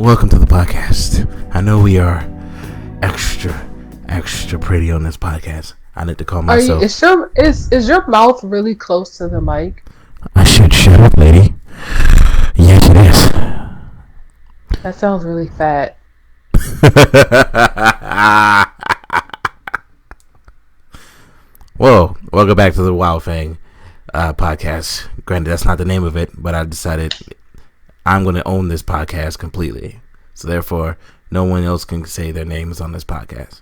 welcome to the podcast. I know we are extra pretty on this podcast. I need to call myself. Is your mouth really close to the mic? I should shut up, lady. Yes, it is. That sounds really fat. Whoa, welcome back to the Wow Fang podcast. Granted, that's not the name of it, but I decided I'm going to own this podcast completely. So therefore, no one else can say their names on this podcast.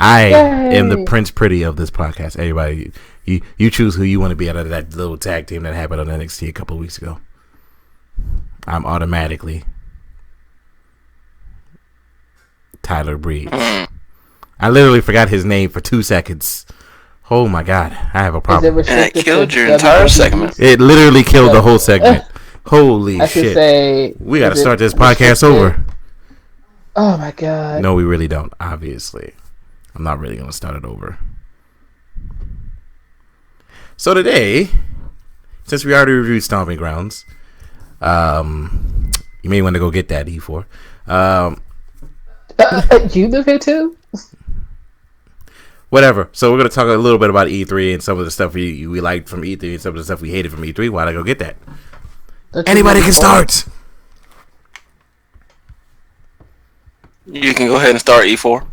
I am the Prince Pretty of this podcast. Everybody, you choose who you want to be out of that little tag team that happened on NXT a couple of weeks ago. I'm automatically Tyler Breeze. I literally forgot his name for 2 seconds. Oh my god, I have a problem. And it killed your entire segment. It literally killed the whole segment. Holy shit. We gotta start this podcast over. Oh my god. No, we really don't, obviously. I'm not really gonna start it over. So today, since we already reviewed Stomping Grounds, you may want to go get that E4. You live here too? Whatever. So we're going to talk a little bit about E3 and some of the stuff we liked from E3 and some of the stuff we hated from E3. Why'd I go get that? Anybody can start. You can go ahead and start E4.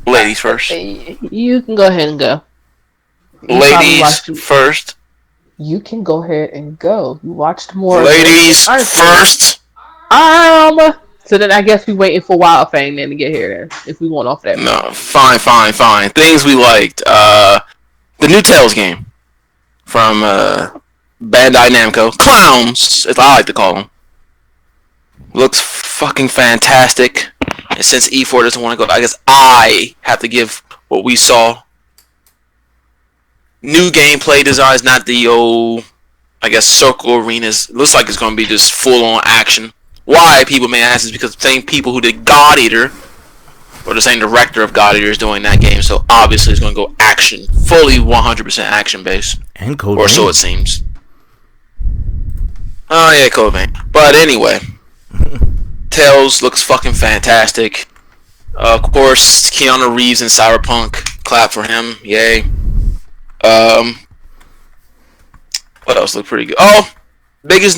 Ladies first. You can go ahead and go. Ladies first. You can go ahead and go. You watched more. Ladies first. So then I guess we waiting for Wild Fang then to get here then, if we want off that. No, fine. Things we liked. The new Tales game from Bandai Namco. Clowns, as I like to call them. Looks fucking fantastic. And since E4 doesn't want to go, I guess I have to give what we saw. New gameplay designs, not the old, I guess, circle arenas. It looks like it's going to be just full-on action. Why, people may ask, is because the same people who did God Eater, or the same director of God Eater, is doing that game, so obviously it's going to go action, fully 100% action-based. And Code Or Vein. so it seems. Oh yeah, Code Vein. But anyway, Tails looks fucking fantastic. Of course, Keanu Reeves in Cyberpunk, clap for him, yay. What else looked pretty good? Oh, best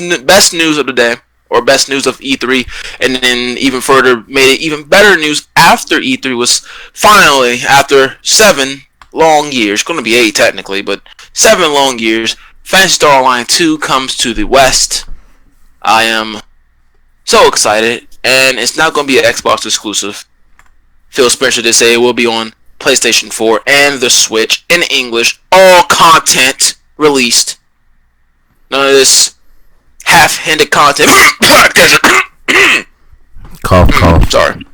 news of the day. Or best news of E3, and then even further made it even better news after E3 was finally, after 7 long years, going to be 8 technically, but 7 long years, Phantasy Star Online 2 comes to the West. I am so excited, and it's not going to be an Xbox exclusive. Phil Spencer did say it will be on PlayStation 4 and the Switch in English, all content released. None of this half-handed content. Cough. Sorry.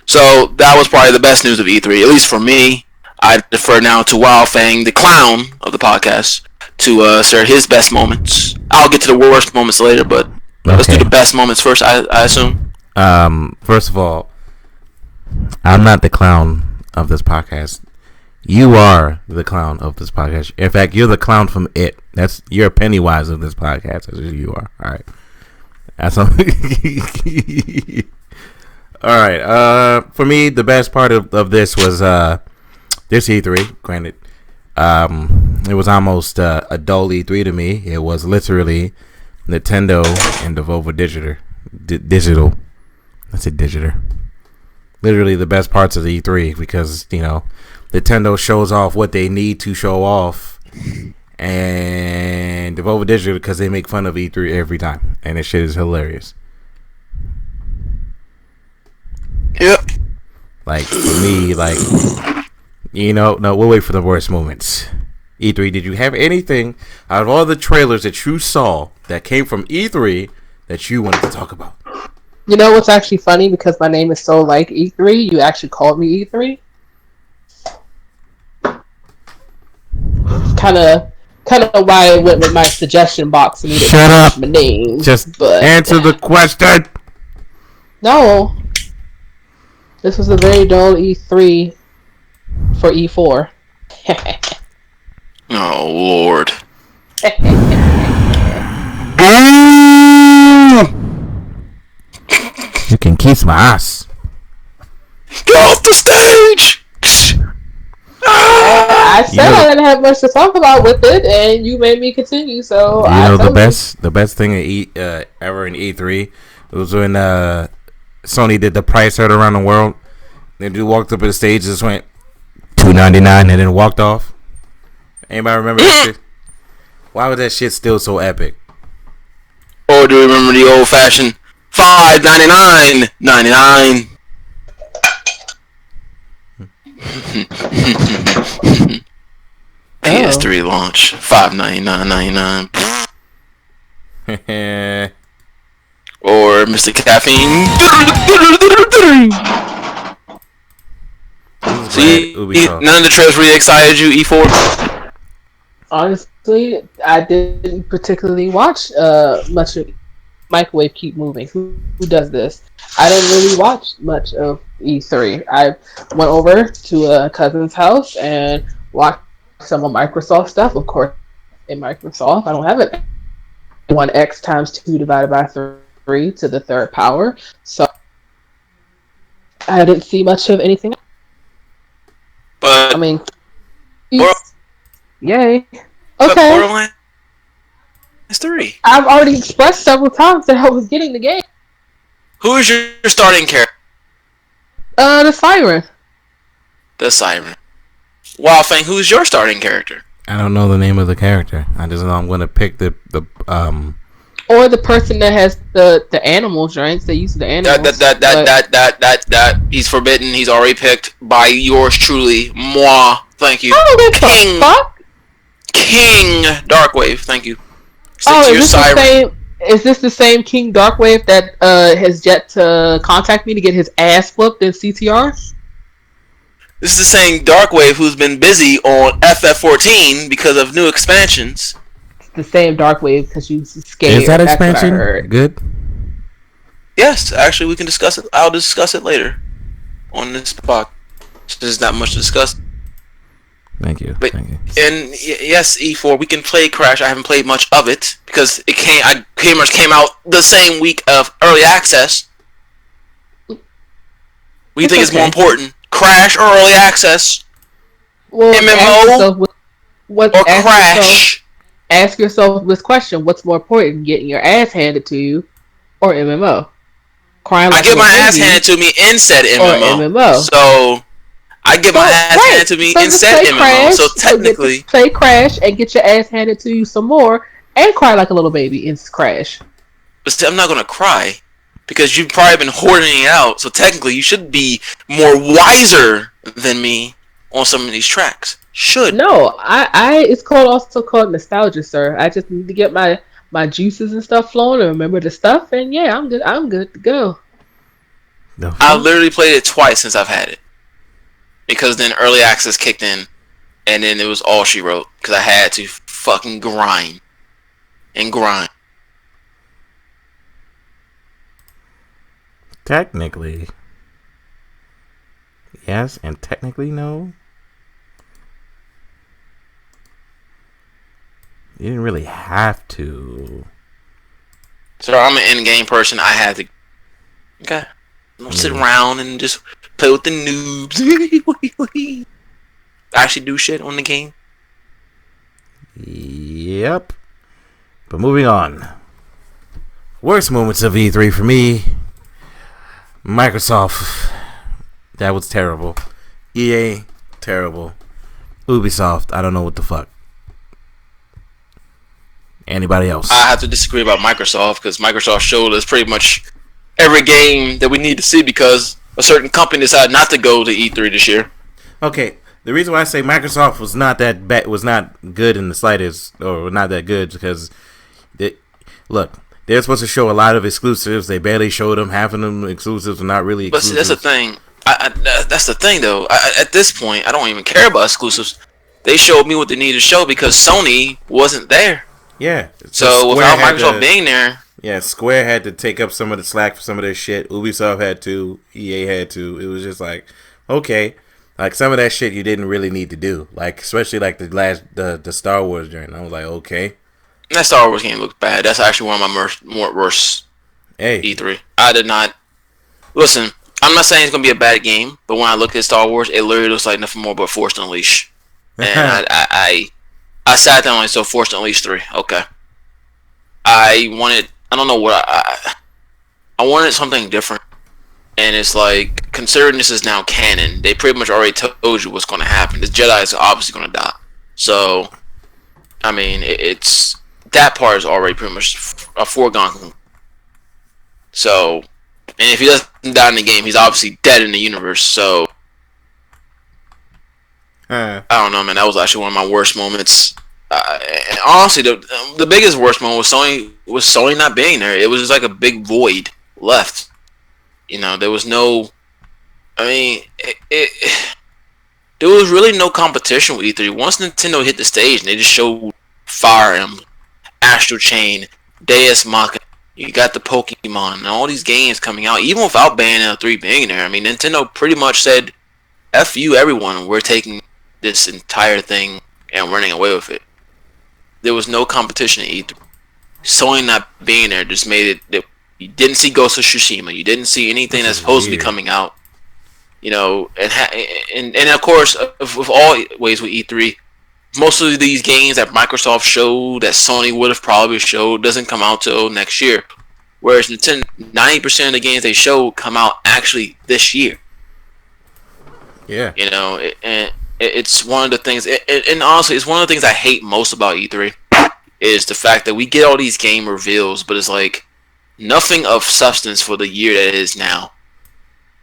So that was probably the best news of E3, at least for me. I defer now to Wild Fang, the clown of the podcast, to share his best moments. I'll get to the worst moments later, but let's do the best moments first, I assume. First of all, I'm not the clown of this podcast. You are the clown of this podcast. In fact, you're the clown from It. You're Pennywise of this podcast. That's who you are. All right. That's all. All right. For me, the best part of this was this E3. Granted, it was almost a dull E3 to me. It was literally Nintendo and Devolver Digital. I said digital. Literally the best parts of the E3 because Nintendo shows off what they need to show off, and Devolver Digital because they make fun of E3 every time, and this shit is hilarious. Yep. Like for me, no, we'll wait for the worst moments. E3, did you have anything out of all the trailers that you saw that came from E3 that you wanted to talk about? You know what's actually funny? Because my name is so like E3, you actually called me E3. Kind of why I went with my suggestion box and needed Shut up. My name. Just answer the question. No. This was a very dull E3 for E4. Oh, Lord. Can kiss my ass. Get off the stage! I said I didn't have much to talk about with it, and you made me continue. So the best thing ever in E3 was when Sony did the price hurt around the world. They dude walked up to the stage, just went $2.99, and then walked off. Anybody remember that shit? Why was that shit still so epic? Or do you remember the old fashioned $5.99.99? PS3 launch $5.99.99. Or Mr. Caffeine. See, none of the trailers really excited you, E4? Honestly, I didn't particularly watch much of Microwave Keep Moving. Who does this? I didn't really watch much of E3. I went over to a cousin's house and watched some of Microsoft stuff. Of course, in Microsoft, I don't have it. 1x times 2 divided by 3 to the third power. So I didn't see much of anything. But I mean, Borderlands yay. Okay. 3. I've already expressed several times that I was getting the game. Who is your starting character? The Siren. The Siren. Wow, Fang, who's your starting character? I don't know the name of the character. I just know I'm gonna pick the Or the person that has the animals, right? They use the animals. That he's forbidden. He's already picked by yours truly. Moi. Thank you. I don't give a fuck. King Darkwave. Thank you. Is this the same King Darkwave that has yet to contact me to get his ass whooped in CTR? This is the same Darkwave who's been busy on FF14 because of new expansions. It's the same Darkwave because you scared. Is that expansion good? Yes, actually, we can discuss it. I'll discuss it later on this podcast. There's not much to discuss. Thank you. But, Thank you. And yes, E4, we can play Crash. I haven't played much of it because I pretty much came out the same week of early access. What do you think is more important, Crash or early access? Well, MMO or Crash? Ask yourself this question: what's more important, getting your ass handed to you, or MMO? Crying like I get my ass handed to me in said MMO. So I get my ass handed to me in said MMO. Crash, so technically, play Crash and get your ass handed to you some more, and cry like a little baby in Crash. But still, I'm not gonna cry because you've probably been hoarding it out. So technically, you should be more wiser than me on some of these tracks. Should no, it's also called nostalgia, sir. I just need to get my juices and stuff flowing and remember the stuff, and yeah, I'm good to go. I literally played it twice since I've had it because then early access kicked in, and then it was all she wrote because I had to fucking grind. Technically, yes, and technically no. You didn't really have to. So I'm an in-game person. I had to. Okay. Don't sit around and just play with the noobs. Actually do shit on the game. Yep. But moving on. Worst moments of E3 for me. Microsoft. That was terrible. EA. Terrible. Ubisoft. I don't know what the fuck. Anybody else? I have to disagree about Microsoft because Microsoft showed us pretty much every game that we need to see because a certain company decided not to go to E3 this year. Okay, the reason why I say Microsoft was not that was not good in the slightest, or not that good, because they're supposed to show a lot of exclusives. They barely showed them. Half of them exclusives are not really exclusives. But see, that's the thing. That's the thing, though. At this point, I don't even care about exclusives. They showed me what they needed to show because Sony wasn't there. Yeah. So without Microsoft being there. Yeah, Square had to take up some of the slack for some of their shit. Ubisoft had to. EA had to. It was just like, okay. Like, some of that shit you didn't really need to do. Like, especially like the Star Wars journey. I was like, okay. That Star Wars game looked bad. That's actually one of my worst E3. E3. I did not. Listen, I'm not saying it's gonna be a bad game, but when I look at Star Wars, it literally looks like nothing more but Force Unleashed. And I sat down and I saw Force Unleashed 3. Okay. I wanted. I don't know what I wanted something different. And it's like, considering this is now canon, they pretty much already told you what's going to happen. The Jedi is obviously going to die. So, I mean, it's that part is already pretty much a foregone. So, and if he doesn't die in the game, he's obviously dead in the universe. So, I don't know, man. That was actually one of my worst moments. And honestly, the biggest worst moment was Sony not being there. It was just like a big void left. You know, there was no. I mean, there was really no competition with E3. Once Nintendo hit the stage and they just showed Fire Emblem, Astral Chain, Deus Machina, you got the Pokemon, and all these games coming out, even without Bayonetta 3 being there. I mean, Nintendo pretty much said, "F you, everyone. We're taking this entire thing and running away with it." There was no competition at E3. Sony not being there just made it that you didn't see Ghost of Tsushima. You didn't see anything that's supposed to be coming out. You know, and of course, with all ways with E3, most of these games that Microsoft showed, that Sony would have probably showed, doesn't come out till next year. Whereas Nintendo, 90% of the games they show come out actually this year. Yeah. You know, it's one of the things, and honestly, it's one of the things I hate most about E3, is the fact that we get all these game reveals, but it's like, nothing of substance for the year that it is now.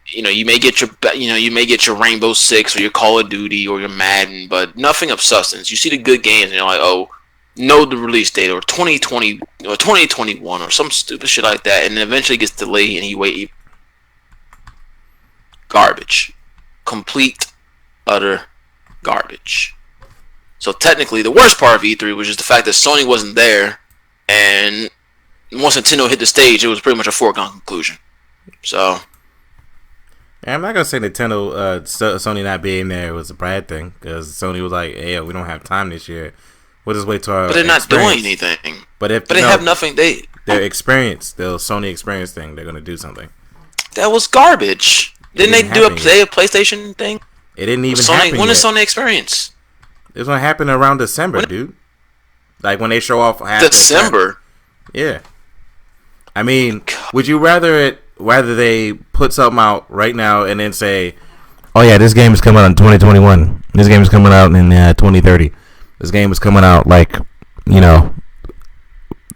You know, you may get your Rainbow Six or your Call of Duty or your Madden, but nothing of substance. You see the good games and you're like, oh, know the release date or 2020 or 2021 or some stupid shit like that, and then eventually gets delayed and you wait. Garbage. Complete, utter garbage. So technically, the worst part of E3 was just the fact that Sony wasn't there, and once Nintendo hit the stage, it was pretty much a foregone conclusion. So, yeah, I'm not gonna say Nintendo, Sony not being there was a bad thing, because Sony was like, "Hey, we don't have time this year. We'll just wait till our." But they're not doing anything. But they have nothing. Their experience, the Sony experience thing, they're gonna do something. That was garbage. Didn't they do a PlayStation thing? It didn't even happen. When is Sony Experience? It's gonna happen around December, dude. Like when they show off December. Yeah. I mean, would you rather they put something out right now and then say, "Oh yeah, this game is coming out in 2021. This game is coming out in 2030. This game is coming out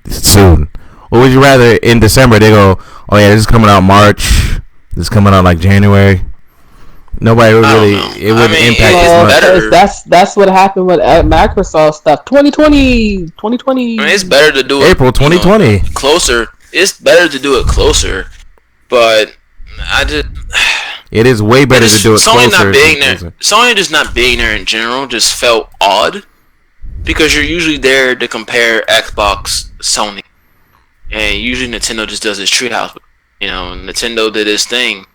soon." Or would you rather in December they go, "Oh yeah, this is coming out March. This is coming out like January." Nobody would really. It wouldn't impact as much. That's what happened with Microsoft stuff. 2020. I mean, it's better to do it April 2020 closer. It's better to do it closer, but it is way better to do it Sony closer. Not being there. Sony just not being there in general just felt odd, because you're usually there to compare Xbox, Sony, and usually Nintendo just does its treehouse. You know, Nintendo did this thing,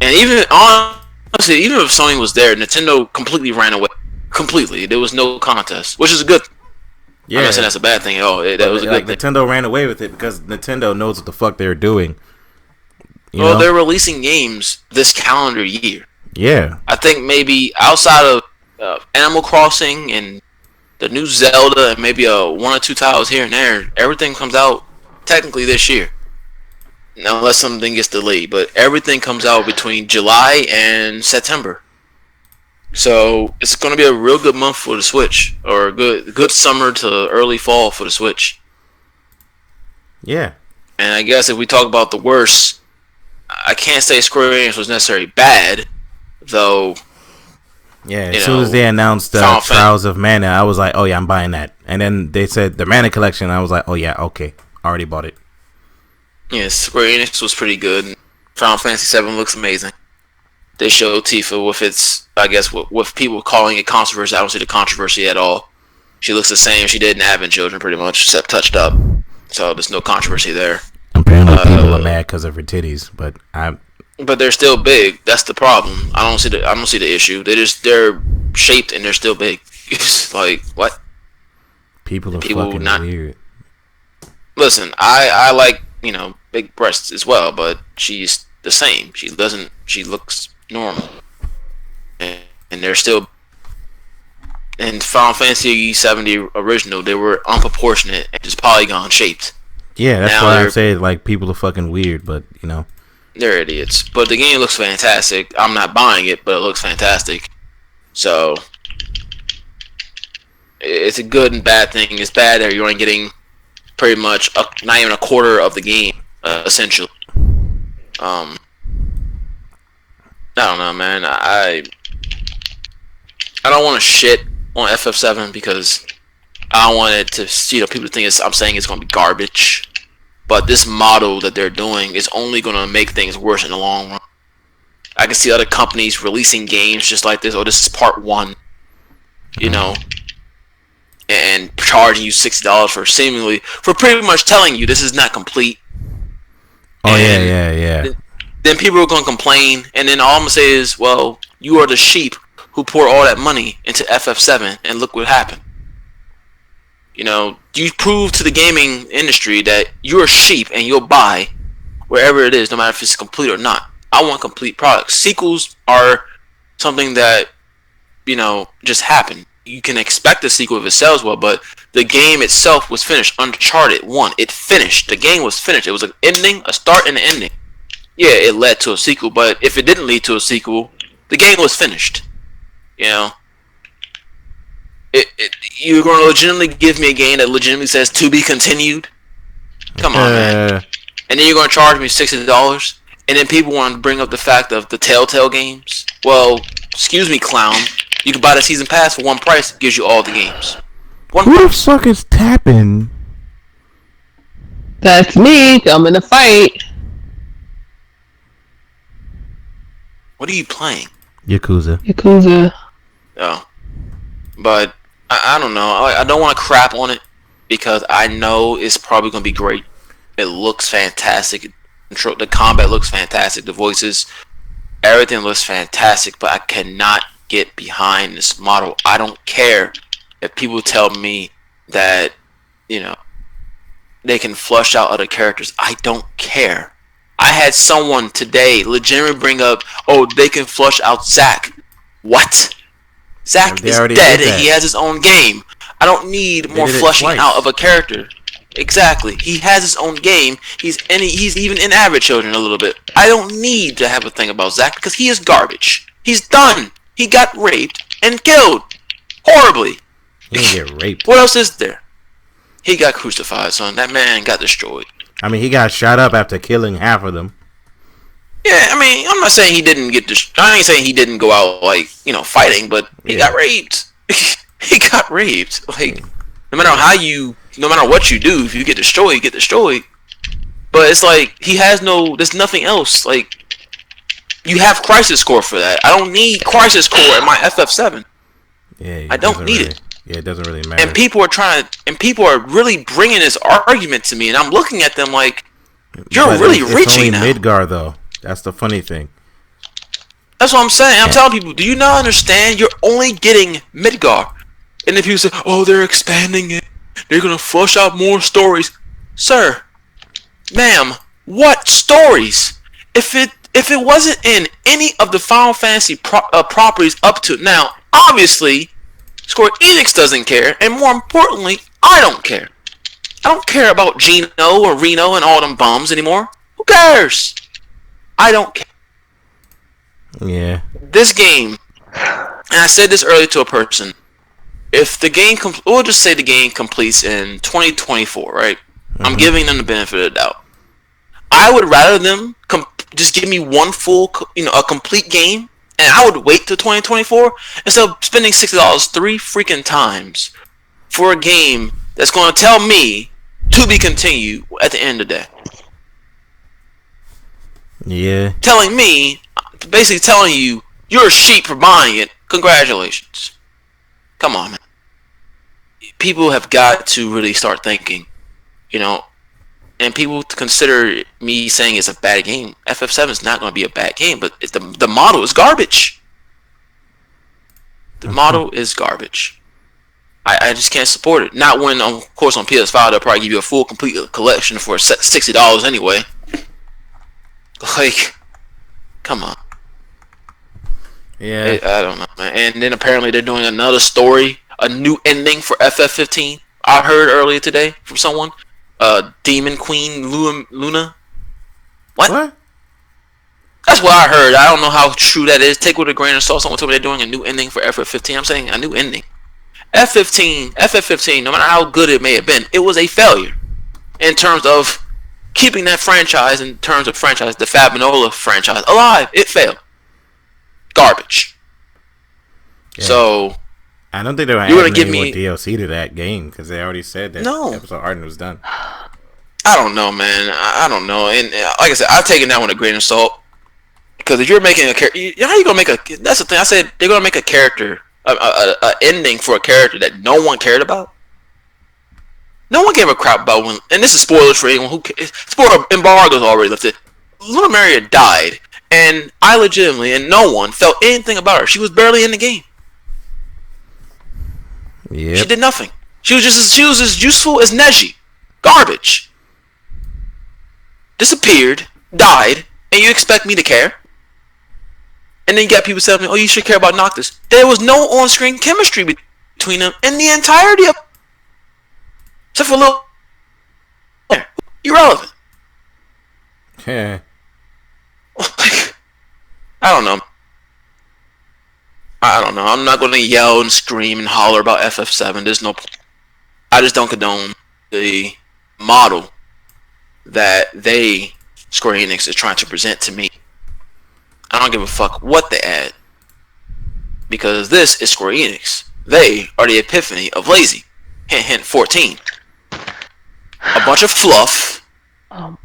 and even honestly, even if Sony was there, Nintendo completely ran away. Completely, there was no contest, which is a good. Yeah, I'm not saying that's a bad thing at all. That was a good thing. Nintendo ran away with it because Nintendo knows what the fuck they're doing. You know? They're releasing games this calendar year. Yeah, I think maybe outside of Animal Crossing and the new Zelda and maybe one or two titles here and there, everything comes out technically this year. Now, unless something gets delayed, but everything comes out between July and September. So it's going to be a real good month for the Switch, or a good summer to early fall for the Switch. Yeah. And I guess if we talk about the worst, I can't say Square Enix was necessarily bad, though. Yeah, as soon as they announced Trials of Mana, I was like, oh yeah, I'm buying that. And then they said the Mana Collection, I was like, oh yeah, okay, already bought it. Yeah, Square Enix was pretty good. Final Fantasy VII looks amazing. They showed Tifa with its, I guess, with people calling it controversy. I don't see the controversy at all. She looks the same she did in Advent Children, pretty much, except touched up. So there's no controversy there. Apparently, people are mad because of her titties, but they're still big. That's the problem. I don't see the issue. They're shaped and they're still big. It's like, what? People fucking weird. Listen, I like big breasts as well, but she's the same. She doesn't. She looks normal, and they're still. In Final Fantasy 70 original, they were unproportionate and just polygon shaped. Yeah, that's now why I say like people are fucking weird, but you know. They're idiots. But the game looks fantastic. I'm not buying it, but it looks fantastic. So it's a good and bad thing. It's bad that you're only getting pretty much not even a quarter of the game, essentially. I don't know, man. I don't want to shit on FF7 because I don't want it to, people think I'm saying it's going to be garbage. But this model that they're doing is only going to make things worse in the long run. I can see other companies releasing games just like this. Oh, this is part 1. You know. And charging you $60 for pretty much telling you this is not complete. Oh, and yeah. Then people are going to complain. And then all I'm going to say is, well, you are the sheep who pour all that money into FF7. And look what happened. You know, you prove to the gaming industry that you're a sheep and you'll buy wherever it is, no matter if it's complete or not. I want complete products. Sequels are something that, you know, just happen. You can expect a sequel if it sells well, but the game itself was finished. Uncharted 1, it finished. The game was finished. It was an ending, a start and an ending. Yeah, it led to a sequel, but if it didn't lead to a sequel, the game was finished. You know? You're going to legitimately give me a game that legitimately says to be continued? Come on, man. And then you're going to charge me $60? And then people want to bring up the fact of the Telltale games? Well, excuse me, clown. You can buy the season pass for one price. It gives you all the games. Who the fuck is tapping? That's me. Coming to fight. What are you playing? Yakuza. Oh. But I don't know. I don't want to crap on it because I know it's probably going to be great. It looks fantastic. The combat looks fantastic. The voices, everything looks fantastic. But I cannot get behind this model. I don't care if people tell me that, you know, they can flush out other characters. I don't care. I had someone today legitimately bring up, oh, they can flush out Zack. What? Zack is dead and he has his own game. I don't need more flushing out of a character. Exactly. He has his own game. He's even in Average Children a little bit. I don't need to have a thing about Zack because he is garbage. He's done. He got raped and killed. Horribly. He didn't get raped. What else is there? He got crucified, son. That man got destroyed. I mean, he got shot up after killing half of them. Yeah, I mean, I'm not saying he didn't get I ain't saying he didn't go out, like, you know, fighting, but he got raped. He got raped. Like, no matter what you do, if you get destroyed, you get destroyed. But it's like, there's nothing else. Like, you have Crisis Core for that. I don't need Crisis Core in my FF7. Yeah, I don't need it. Yeah, it doesn't really matter. And people are really bringing this argument to me, and I'm looking at them like, you're really reaching now. It's only Midgar, though. That's the funny thing. That's what I'm saying. I'm telling people, do you not understand? You're only getting Midgar. And if you say, oh, they're expanding it, they're going to flush out more stories. Sir, ma'am, what stories? If it wasn't in any of the Final Fantasy properties up to now, obviously, Square Enix doesn't care. And more importantly, I don't care. I don't care about Gino or Reno and all them bums anymore. Who cares? I don't care. Yeah. This game, and I said this earlier to a person, if the game, we'll just say the game completes in 2024, right? Mm-hmm. I'm giving them the benefit of the doubt. I would rather them just give me one full, a complete game, and I would wait till 2024 instead of spending $60 3 freaking times for a game that's going to tell me to be continued at the end of the day. Yeah. Basically telling you, you're a sheep for buying it. Congratulations. Come on, man. People have got to really start thinking, and people consider me saying it's a bad game. FF7 is not going to be a bad game, but the model is garbage. The model is garbage. I just can't support it. Not when, of course, on PS5 they'll probably give you a full, complete collection for $60 anyway. Like, Come on. Yeah. I don't know, man. And then apparently they're doing another story, a new ending for FF15. I heard earlier today from someone. Demon Queen Luna. What? That's what I heard. I don't know how true that is. Take it with a grain of salt. Someone told me they're doing a new ending for FF15. I'm saying a new ending. FF15, no matter how good it may have been, it was a failure in terms of keeping that franchise, the Fab Manola franchise, alive. It failed. Garbage. Yeah. So I don't think they're going to give me DLC to that game because they already said that episode art was done. I don't know, man. I don't know. And like I said, I've taken that one a grain of salt. Because if you're making a character, how you gonna make a? That's the thing. I said they're gonna make a character, a ending for a character that no one cared about. No one gave a crap about when. And this is spoilers for anyone who cares. Spoiler embargo's already lifted. Luna Maria died, and I legitimately and no one felt anything about her. She was barely in the game. Yeah. She did nothing. She was as useful as Neji. Garbage. Disappeared, died, and you expect me to care? And then you got people telling me, "Oh, you should care about Noctis." There was no on-screen chemistry between them in the entirety of, except for a little irrelevant. Yeah. I don't know. I'm not going to yell and scream and holler about FF7. There's no. I just don't condone the model that Square Enix is trying to present to me. I don't give a fuck what they add. Because this is Square Enix. They are the epiphany of lazy. Hint, hint, 14. A bunch of fluff. And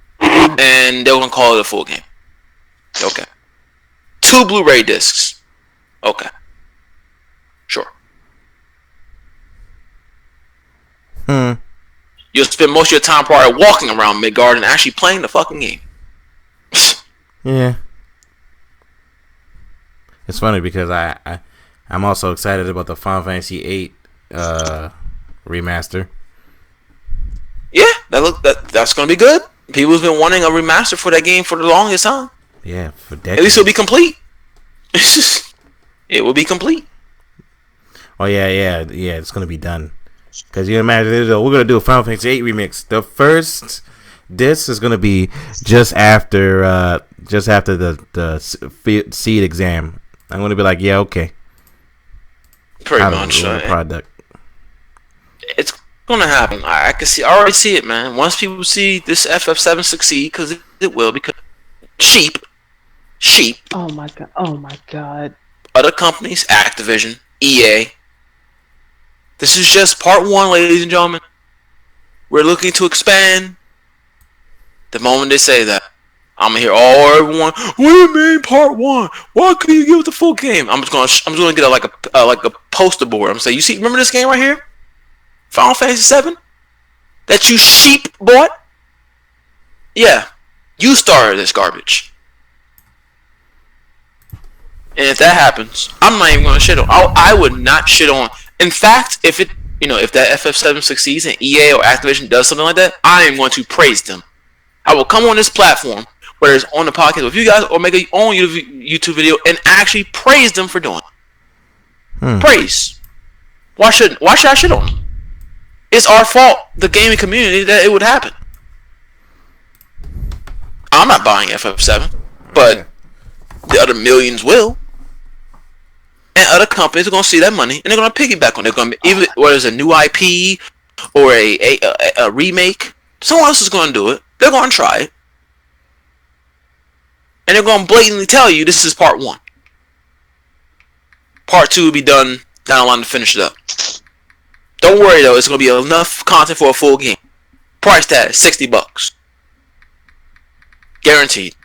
they're going to call it a full game. Okay. 2 Blu-ray discs. Okay. Sure. You'll spend most of your time probably walking around Midgard and actually playing the fucking game. Yeah. It's funny because I'm also excited about the Final Fantasy VIII remaster. Yeah, that's gonna be good. People's been wanting a remaster for that game for the longest time. Yeah, for decades. At least it'll be complete. It will be complete. Oh yeah. It's gonna be done. Because you imagine we're gonna do a Final Fantasy VIII remix. The first disc is gonna be just after the seed exam. I'm gonna be like, yeah, okay. Pretty much. Product. It's gonna happen. I already see it, man. Once people see this FF7 succeed, because it will, because sheep. Oh my god. Other companies, Activision, EA. This is just part 1, ladies and gentlemen. We're looking to expand. The moment they say that, I'm gonna hear everyone. What do you mean part 1? Why couldn't you give it the full game? I'm just gonna get like a poster board. I'm gonna say, you see, remember this game right here, Final Fantasy 7, that you sheep bought? Yeah, you started this garbage. And if that happens, I'm not even gonna shit on. I would not shit on. In fact, if that FF7 succeeds and EA or Activision does something like that, I am going to praise them. I will come on this platform, whether it's on the podcast with you guys or make a own YouTube video and actually praise them for doing it. Praise. Why should I shit on them? It's our fault, the gaming community, that it would happen. I'm not buying FF7, but the other millions will. And other companies are going to see that money and they're going to piggyback on it. They're going to even whether it's a new IP or a remake, someone else is going to do it. They're going to try it. And they're going to blatantly tell you this is part 1. Part 2 will be done down the line to finish it up. Don't worry though, it's going to be enough content for a full game. Price tag, $60. Guaranteed.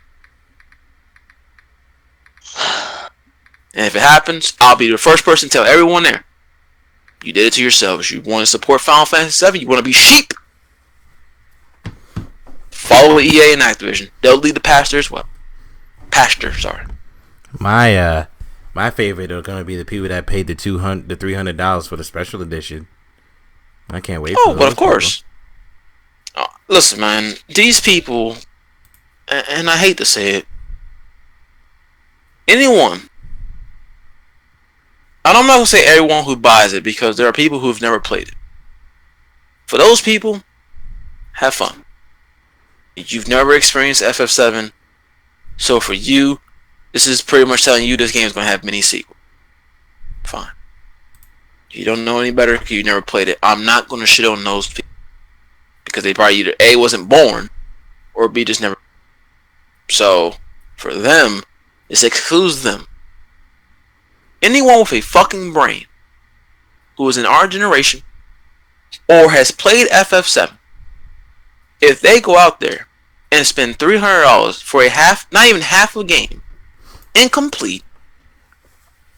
And if it happens, I'll be the first person to tell everyone there. You did it to yourselves. You want to support Final Fantasy VII, you want to be sheep. Follow EA and Activision. They'll lead the pasture as well. Sorry. My favorite are gonna be the people that paid the $300 for the special edition. I can't wait. Oh, but of course. Listen, man, these people, and I hate to say it, anyone, and I'm not gonna say everyone who buys it because there are people who've never played it. For those people, have fun. You've never experienced FF7, so for you, this is pretty much telling you this game is gonna have mini sequels. Fine. You don't know any better because you never played it. I'm not gonna shit on those people because they probably either A, wasn't born, or B, just never. So for them, this excludes them. Anyone with a fucking brain who is in our generation or has played FF7, if they go out there and spend $300 for a half, not even half a game, incomplete,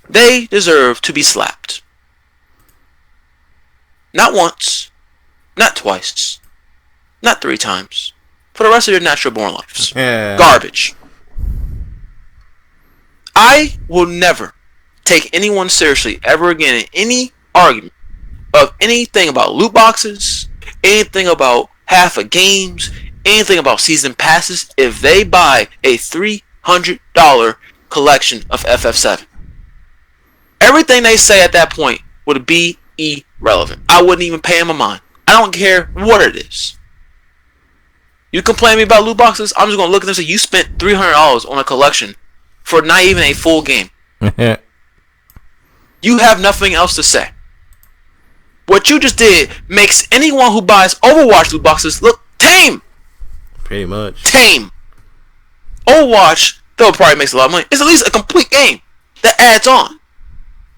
they deserve to be slapped. Not once, not twice, not 3 times, for the rest of their natural born lives. Yeah. Garbage. I will never take anyone seriously ever again in any argument of anything about loot boxes, anything about half of games, anything about season passes if they buy a $300 collection of FF7. Everything they say at that point would be irrelevant. I wouldn't even pay them a mind. I don't care what it is. You complain to me about loot boxes, I'm just going to look at them and say, you spent $300 on a collection for not even a full game. You have nothing else to say. What you just did makes anyone who buys Overwatch loot boxes look tame. Pretty much. Tame. Overwatch, though it probably makes a lot of money, it's at least a complete game that adds on.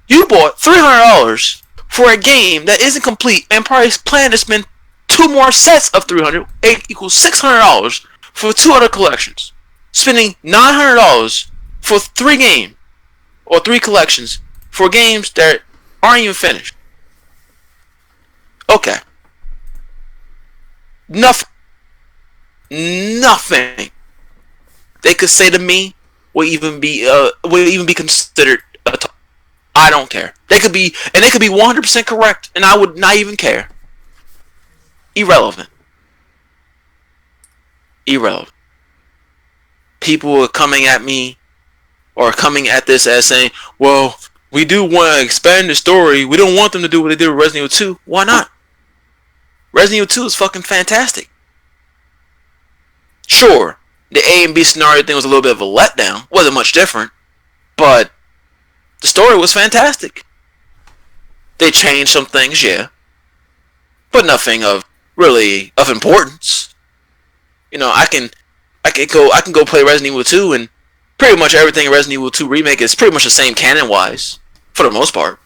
You bought $300 for a game that isn't complete and probably plan to spend 2 more sets of $300 equals $600 for 2 other collections. Spending $900 for 3 games or 3 collections for games that aren't even finished. Okay. Nothing they could say to me will even be considered a talk. I don't care. They could be 100% correct, and I would not even care. Irrelevant. People are coming at me or coming at this as saying, well, we do want to expand the story. We don't want them to do what they did with Resident Evil 2. Why not? Resident Evil 2 is fucking fantastic. Sure, the A and B scenario thing was a little bit of a letdown. Wasn't much different. But the story was fantastic. They changed some things, yeah. But nothing of really of importance. You know, I can go play Resident Evil 2 and pretty much everything in Resident Evil 2 Remake is pretty much the same canon-wise. For the most part.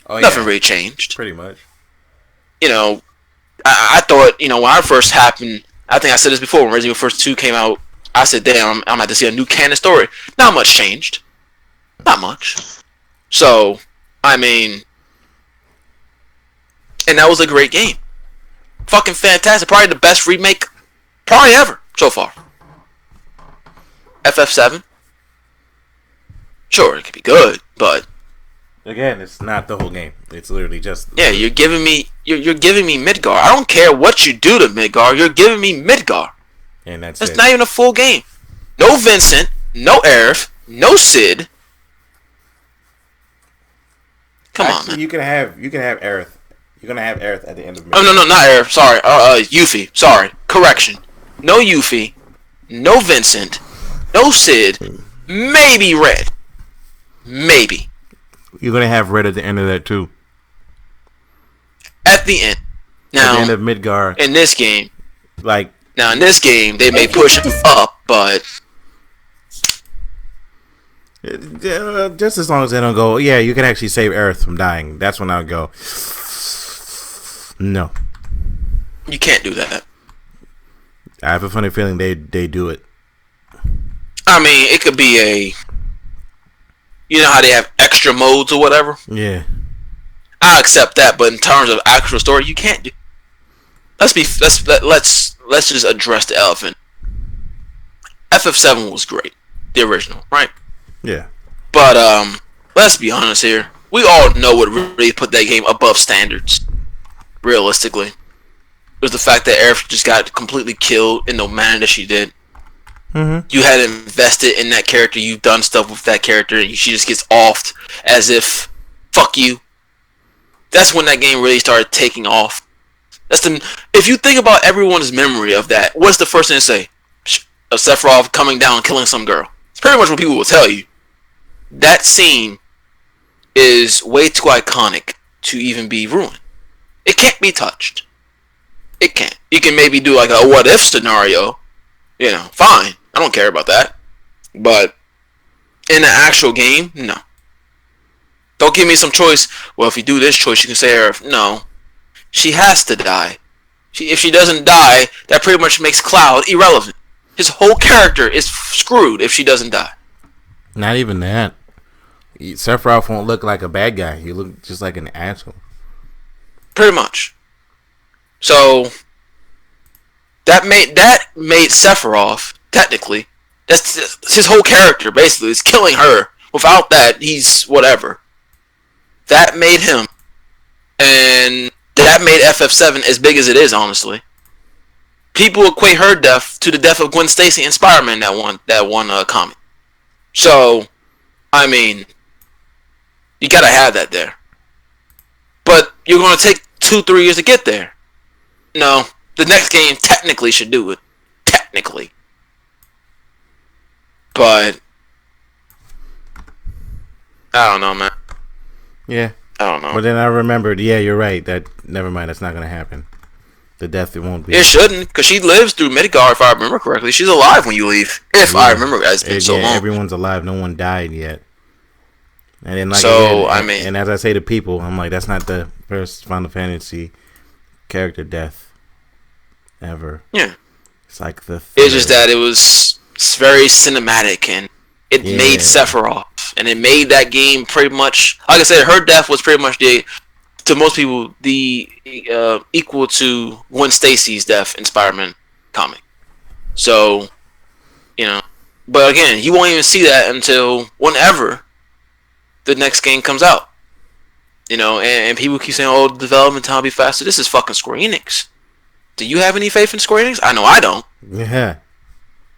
Oh, nothing really changed. Pretty much. You know, I thought, you know, when I first happened, I think I said this before, when Resident Evil 2 came out, I said, damn, I'm about to see a new canon story. Not much changed. Not much. So, I mean, and that was a great game. Fucking fantastic. Probably the best remake probably ever so far. FF7. Sure, it could be good, but again, it's not the whole game. It's literally just you're giving me Midgar. I don't care what you do to Midgar. You're giving me Midgar. And that's not even a full game. No Vincent, no Aerith, no Cid. Come on, man. You can have Aerith. You're gonna have Aerith at the end of Midgar. Oh no, not Aerith. Sorry, Yuffie. Sorry, correction. No Yuffie, no Vincent, no Cid. Maybe Red. Maybe. You're gonna have Red at the end of that too. At the end. Now, at the end of Midgar. In this game, in this game, they may push him up, but just as long as they don't go, yeah, you can actually save Aerith from dying. That's when I'll go. No. You can't do that. I have a funny feeling they do it. I mean, it could be you know how they have extra modes or whatever? Yeah. I accept that, but in terms of actual story, you can't do. Let's just address the elephant. FF7 was great, the original, right? Yeah. But let's be honest here. We all know what really put that game above standards. Realistically, it was the fact that Aerith just got completely killed in the manner that she did. You had invested in that character. You've done stuff with that character, and she just gets offed as if, fuck you. That's when that game really started taking off. If you think about everyone's memory of that, what's the first thing to say? Sephiroth coming down and killing some girl. It's pretty much what people will tell you. That scene is way too iconic to even be ruined. It can't be touched. It can't. You can maybe do like a what if scenario. Fine. I don't care about that. But in the actual game, no. Don't give me some choice. Well, if you do this choice, you can say her. No. She has to die. If she doesn't die, that pretty much makes Cloud irrelevant. His whole character is screwed if she doesn't die. Not even that. Sephiroth won't look like a bad guy. He look just like an asshole. Pretty much. So that made Sephiroth technically. That's his whole character basically is killing her. Without that, he's whatever. That made him, and that made FF7 as big as it is. Honestly, people equate her death to the death of Gwen Stacy in Spider-Man that one comic. So, I mean, you gotta have that there. But you're gonna take 2-3 years to get there. No, the next game technically should do it. Technically. But I don't know, man. Yeah. I don't know. But then I remembered, yeah, you're right. Never mind, that's not gonna happen. The death, it won't be. It shouldn't, because she lives through Midgar, if I remember correctly. She's alive when you leave. If I remember, it's been so long. Everyone's alive. No one died yet. And then, and as I say to people, I'm like, that's not the first Final Fantasy character death ever. Yeah. It's like the third. It's just that it was very cinematic, and it made Sephiroth. And it made that game pretty much, like I said, her death was pretty much to most people, the equal to Gwen Stacy's death in Spider-Man comic. So, but again, you won't even see that until whenever the next game comes out. And people keep saying, oh, the development time will be faster. This is fucking Square Enix. Do you have any faith in Square Enix? I know I don't. Yeah.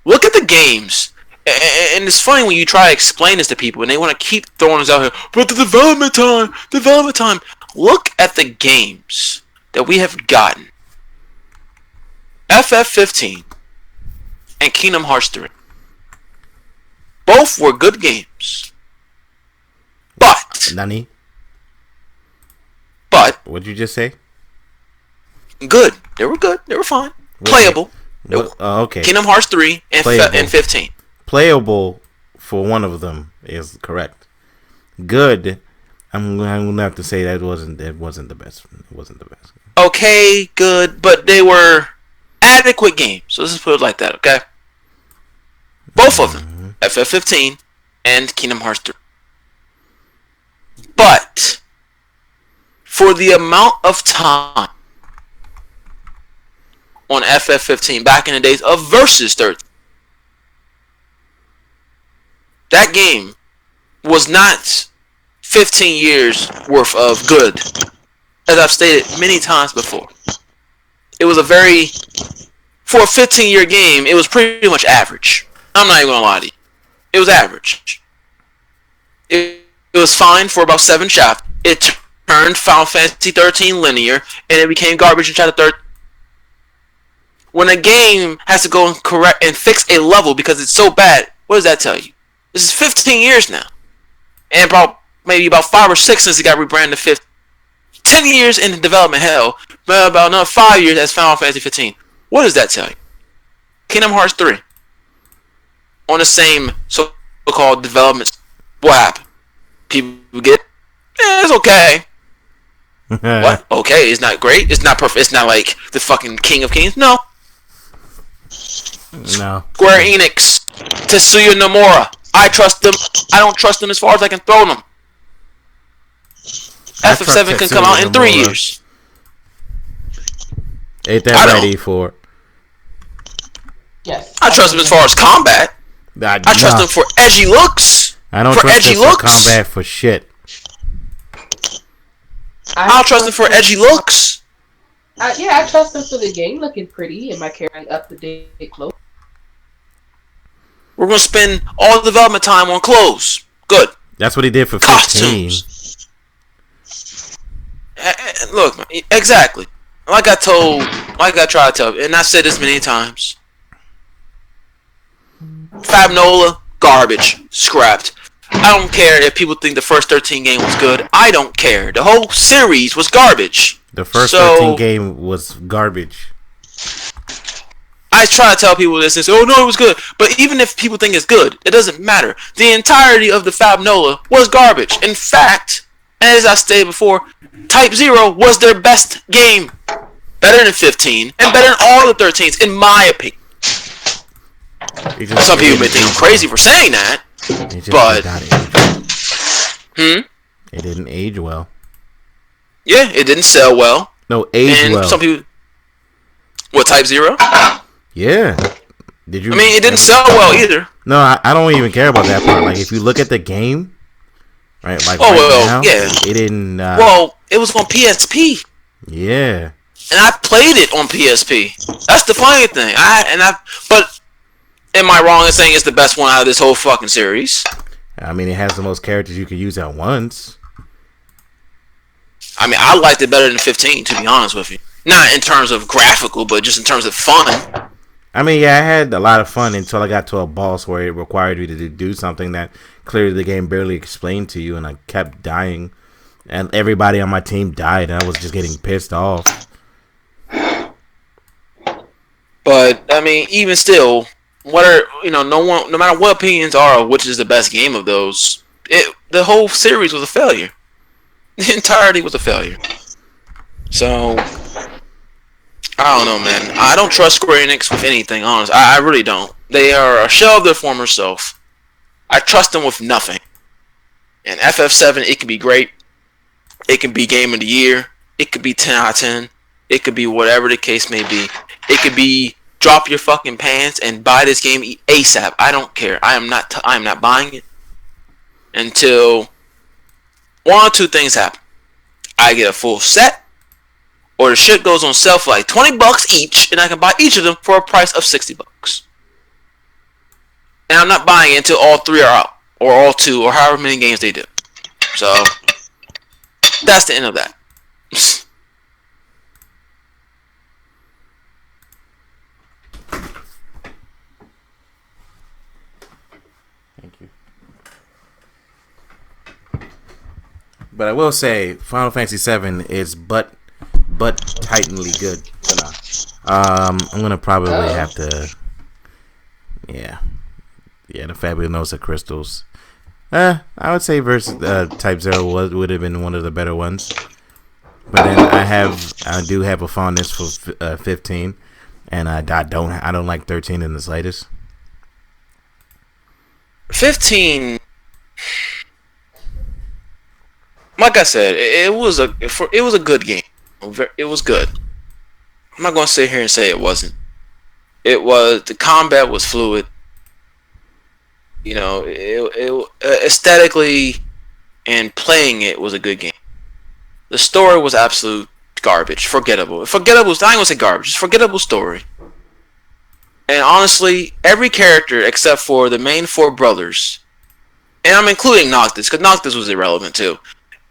Look at the games. And it's funny when you try to explain this to people and they want to keep throwing this out here. But the development time. Look at the games that we have gotten. FF15 and Kingdom Hearts 3. Both were good games. But. Nani? But. What'd you just say? Good. They were good. They were fine. Playable. Okay. Kingdom Hearts 3 and 15. Playable for one of them is correct. Good, I'm gonna have to say that it wasn't the best. It wasn't the best. Okay, good, but they were adequate games. So let's just put it like that, okay? Both of them, FF15 and Kingdom Hearts 3. But for the amount of time on FF15 back in the days of Versus 13, that game was not 15 years worth of good, as I've stated many times before. It was for a 15-year game, it was pretty much average. I'm not even gonna lie to you. It was average. It was fine for about 7 chapters. It turned Final Fantasy 13 linear, and it became garbage in chapter 13. When a game has to go and correct and fix a level because it's so bad, what does that tell you? This is 15 years now. And maybe about 5 or 6 since it got rebranded to 10 years in the development hell. But about another 5 years as Final Fantasy 15. What does that tell you? Kingdom Hearts 3. On the same so-called development. What happened? People get, it's okay. What? Okay, it's not great. It's not perfect. It's not like the fucking King of Kings. No. Square Enix. Tetsuya Nomura. I trust them. I don't trust them as far as I can throw them. FF7 can come out in 3 years. Ain't that ready for? Yes. I trust them as far as combat. I trust them for edgy looks. I don't trust them for combat for shit. I'll trust them for edgy looks. I trust them for the game looking pretty and my carrying up to date clothes. We're gonna spend all the development time on clothes. Good. That's what he did for 15. Costumes. Look, man, exactly. Like I tried to tell, and I said this many times. Fab Nola, garbage, scrapped. I don't care if people think the first 13 game was good. I don't care. The whole series was garbage. The first 13 game was garbage. I try to tell people this and say, oh no, it was good. But even if people think it's good, it doesn't matter. The entirety of the Fab Nola was garbage. In fact, as I stated before, Type 0 was their best game. Better than 15 and better than all the 13s, in my opinion. Some people may think I'm crazy for saying that, but it didn't age well. Yeah, it didn't sell well. No, age well. Some people. What, Type 0? Yeah. Did you? I mean, it didn't sell well either. No, I don't even care about that part. Like, if you look at the game, right? Like, now, yeah, it didn't. It was on PSP. Yeah. And I played it on PSP. That's the funny thing. But am I wrong in saying it's the best one out of this whole fucking series? I mean, it has the most characters you could use at once. I mean, I liked it better than 15, to be honest with you. Not in terms of graphical, but just in terms of fun. I mean, yeah, I had a lot of fun until I got to a boss where it required you to do something that clearly the game barely explained to you, and I kept dying. And everybody on my team died, and I was just getting pissed off. But, I mean, even still, no matter what opinions are of which is the best game of those, the whole series was a failure. The entirety was a failure. So, I don't know, man. I don't trust Square Enix with anything, honestly. I really don't. They are a shell of their former self. I trust them with nothing. And FF7, it can be great. It can be Game of the Year. It could be 10 out of 10. It could be whatever the case may be. It could be drop your fucking pants and buy this game ASAP. I don't care. I am not buying it until one or two things happen. I get a full set, or the shit goes on sale for like $20 each, and I can buy each of them for a price of $60. And I'm not buying it until all three are out, or all two, or however many games they do. So that's the end of that. Thank you. But I will say, Final Fantasy VII is but titanly good. I'm gonna probably have to, yeah, the Fabulosa Crystals. I would say versus Type 0 would have been one of the better ones. But then I do have a fondness for 15, and I don't like 13 in the slightest. 15, like I said, it was a good game. It was good. I'm not gonna sit here and say it wasn't. It was. The combat was fluid. You know, it aesthetically and playing it was a good game. The story was absolute garbage, forgettable. Forgettable. I ain't gonna say garbage. Just forgettable story. And honestly, every character except for the main four brothers, and I'm including Noctis, because Noctis was irrelevant too.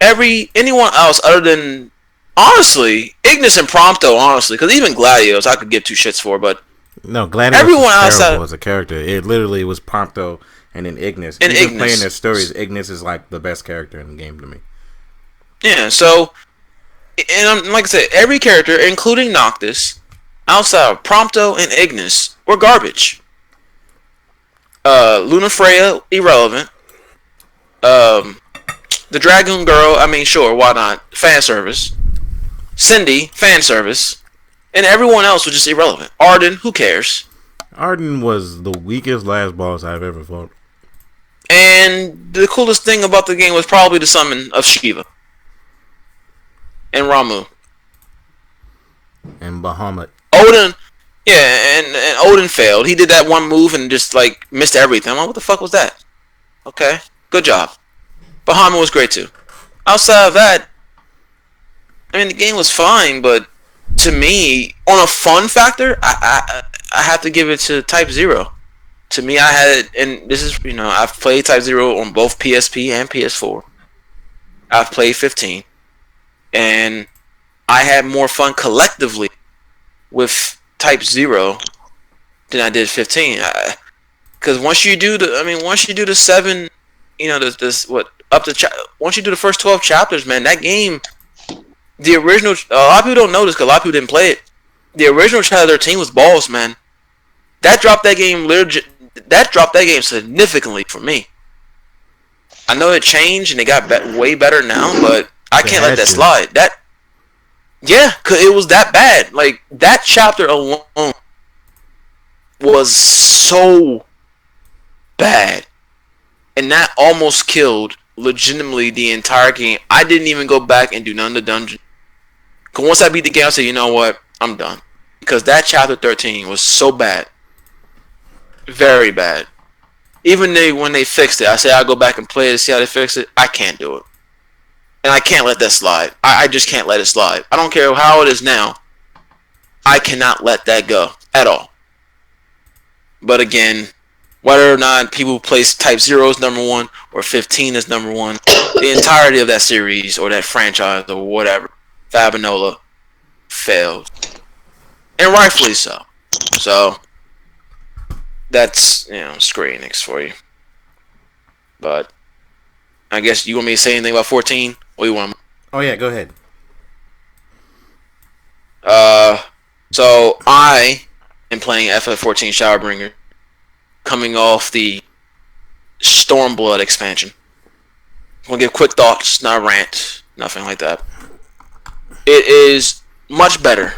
Anyone else other than, honestly, Ignis and Prompto, honestly, because even Gladios I could give two shits for, but no, Gladios everyone was terrible as a character. It literally was Prompto and then Ignis. And even playing their stories, Ignis is like the best character in the game to me. Yeah, so, and like I said, every character, including Noctis, outside of Prompto and Ignis, were garbage. Lunafreya, irrelevant. The Dragoon Girl, I mean, sure, why not? Fan service. Cindy, fan service. And everyone else was just irrelevant. Arden, who cares? Arden was the weakest last boss I've ever fought. And the coolest thing about the game was probably the summon of Shiva. And Ramuh. And Bahamut. Odin, yeah, and Odin failed. He did that one move and just, like, missed everything. I'm like, what the fuck was that? Okay, good job. Bahamut was great, too. Outside of that, I mean, the game was fine, but to me, on a fun factor, I have to give it to Type 0. To me, I had it, and this is I've played Type Zero on both PSP and PS4. I've played 15, and I had more fun collectively with Type Zero than I did 15. Because once you do the 7, once you do the first 12 chapters, man, that game, the original, a lot of people don't know this because a lot of people didn't play it. The original Chapter 13 was balls, man. That dropped that game significantly for me. I know it changed and it got way better now, but I can't let that slide. Cause it was that bad. Like, that chapter alone was so bad, and that almost killed legitimately the entire game. I didn't even go back and do none of the dungeons. Cause once I beat the game, I said, you know what, I'm done. Because that chapter 13 was so bad, very bad. Even when they fixed it, I said I'll go back and play it to see how they fix it. I can't do it, and I can't let that slide. I just can't let it slide. I don't care how it is now. I cannot let that go at all. But again, whether or not people place Type 0 as number 1 or 15 as number 1, the entirety of that series or that franchise or whatever, Fabinola failed. And rightfully so. So, that's, Square Enix for you. But, I guess you want me to say anything about 14? Or you want? Oh yeah, go ahead. So I am playing FF14 Shadowbringer, coming off the Stormblood expansion. I'm gonna give quick thoughts, not a rant, nothing like that. It is much better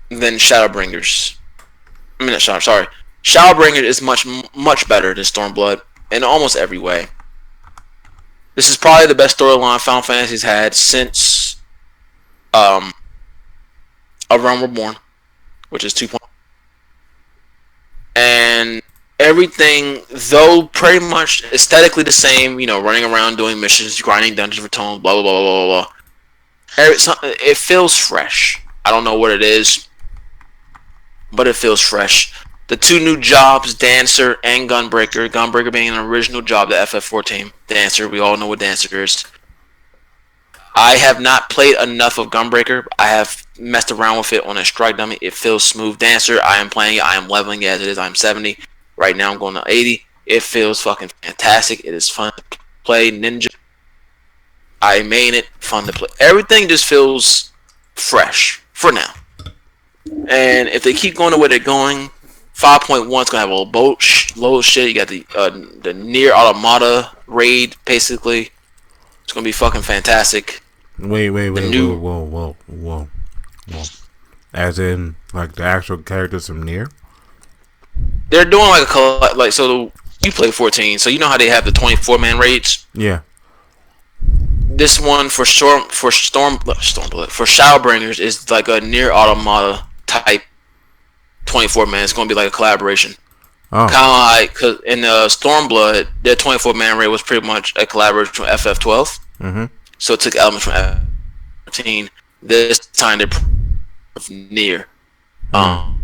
than Shadowbringers. Shadowbringer is much better than Stormblood in almost every way. This is probably the best storyline Final Fantasy's had since A Realm Reborn, which is 2.0. And everything, though pretty much aesthetically the same, running around doing missions, grinding dungeons for tomes, blah blah blah blah blah. It feels fresh. I don't know what it is, but it feels fresh. The 2 new jobs, Dancer and Gunbreaker. Gunbreaker being an original job to FF14. Dancer, we all know what Dancer is. I have not played enough of Gunbreaker. I have messed around with it on a strike dummy. It feels smooth. Dancer, I am playing it. I am leveling it as it is. I'm 70. Right now I'm going to 80. It feels fucking fantastic. It is fun to play. Ninja, I main it. Fun to play. Everything just feels fresh for now. And if they keep going the way they're going, 5.1 is going to have a load of shit. You got the Nier Automata raid, basically. It's going to be fucking fantastic. Wait, whoa. As in, like, the actual characters from Nier? They're doing so you play 14, so you know how they have the 24-man raids? Yeah. This one for Shadowbringers is like a Nier Automata type 24-man. It's going to be like a collaboration. Oh. Kind of like, cause in Stormblood, their 24-man raid was pretty much a collaboration from FF12. Mm-hmm. So it took elements from FF13. This time they're from Nier. And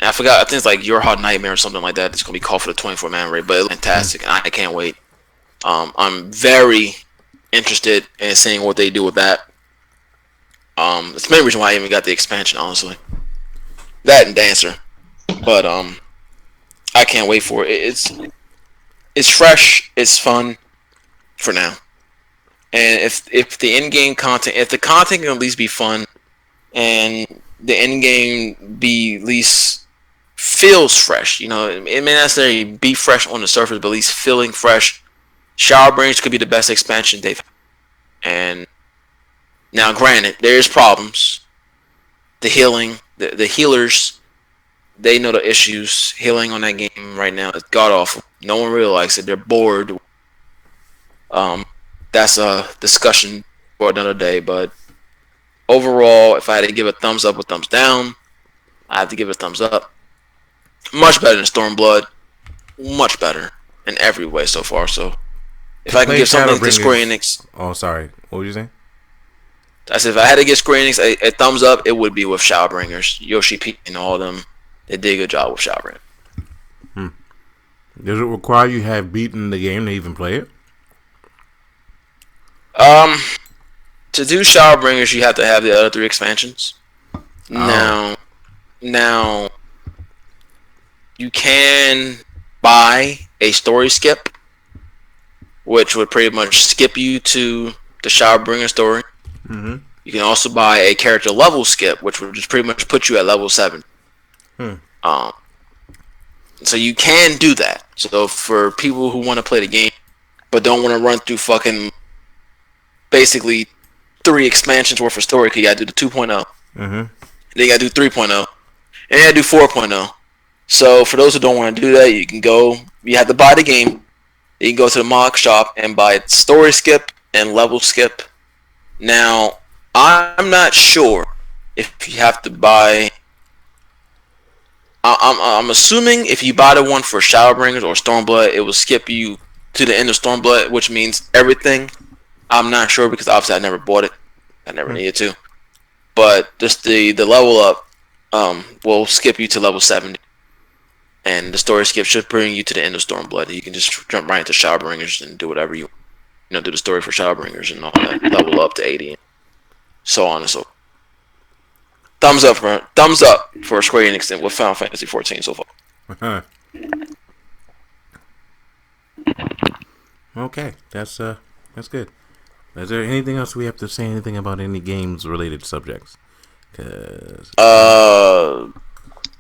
I forgot, I think it's like Your Hot Nightmare or something like that. It's going to be called for the 24-man raid, but it's fantastic, and I can't wait. I'm very interested in seeing what they do with that. It's the main reason why I even got the expansion, honestly. That and Dancer. But I can't wait for it. It's fresh, it's fun for now. And if the in-game content, if the content can at least be fun, and the in-game be at least feels fresh, it may not necessarily be fresh on the surface, but at least feeling fresh. Shadowbringers could be the best expansion they've had. And now, granted, there's problems. The healing, the healers, they know the issues. Healing on that game right now is god awful. No one really likes it. They're bored. That's a discussion for another day. But overall, if I had to give a thumbs up or thumbs down, I have to give it a thumbs up. Much better than Stormblood. Much better in every way so far. So, if I can give something to Square Enix... Oh, sorry. What were you saying? I said if I had to give Square Enix a thumbs up, it would be with Shadowbringers. Yoshi P and all of them. They did a good job with Shadowbringers. Does it require you have beaten the game to even play it? To do Shadowbringers, you have to have the other 3 expansions. Oh. Now, you can buy a story skip, which would pretty much skip you to the Shadowbringer story. Mm-hmm. You can also buy a character level skip, which would just pretty much put you at level 7. So you can do that. So for people who want to play the game, but don't want to run through fucking basically 3 expansions worth of story, because you gotta do the 2.0. Mm-hmm. Then you gotta do 3.0. And you gotta do 4.0. So for those who don't want to do that, you have to buy the game. You can go to the mod shop and buy story skip and level skip. Now, I'm not sure if you have to buy. I'm assuming if you buy the one for Shadowbringers or Stormblood, it will skip you to the end of Stormblood, which means everything. I'm not sure because obviously I never bought it. I never needed to. But just the level up will skip you to level 70. And the story skip should bring you to the end of Stormblood. You can just jump right into Shadowbringers and do whatever you do the story for Shadowbringers and all that. Level up to 80 and so on and so forth. Thumbs up for Square Enix with Final Fantasy 14 so far. Okay, that's good. Is there anything else we have to say? Anything about any games related subjects? Cause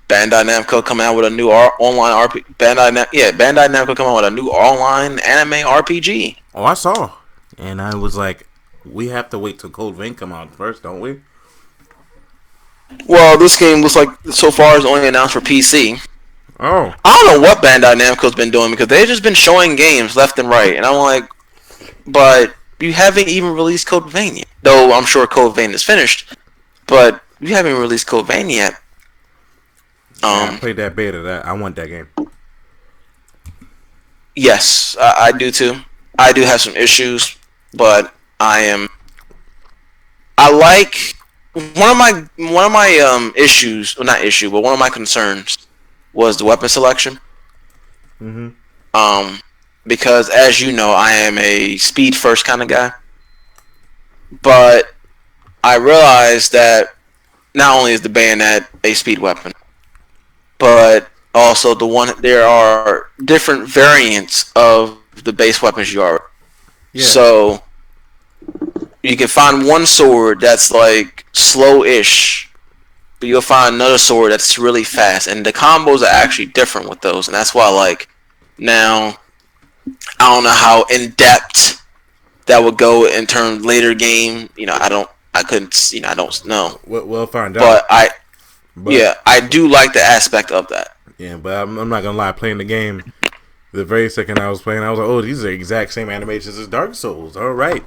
Bandai Namco coming out with a new online RPG. Bandai Namco coming out with a new online anime RPG. Oh, I saw, and I was like, we have to wait till Code Vein come out first, don't we? Well, this game looks like so far is only announced for PC. Oh, I don't know what Bandai Namco's been doing because they've just been showing games left and right, and I'm like, but you haven't even released Code Vein yet. Though I'm sure Code Vein is finished, but you haven't released Code Vein yet. I played that beta. I want that game. Yes, I do too. I do have some issues, but I like one of my issues. Well, not issue, but one of my concerns was the weapon selection. Mm-hmm. Because as you know, I am a speed first kind of guy. But I realized that not only is the bayonet a speed weapon, but also there are different variants of the base weapons you are. Yeah. So you can find one sword that's like slow-ish, but you'll find another sword that's really fast, and the combos are actually different with those, and that's why now I don't know how in depth that would go in terms later game. I don't know. We'll find out. But I do like the aspect of that. Yeah, but I'm not gonna lie. Playing the game, the very second I was playing, I was like, "Oh, these are the exact same animations as Dark Souls." All right,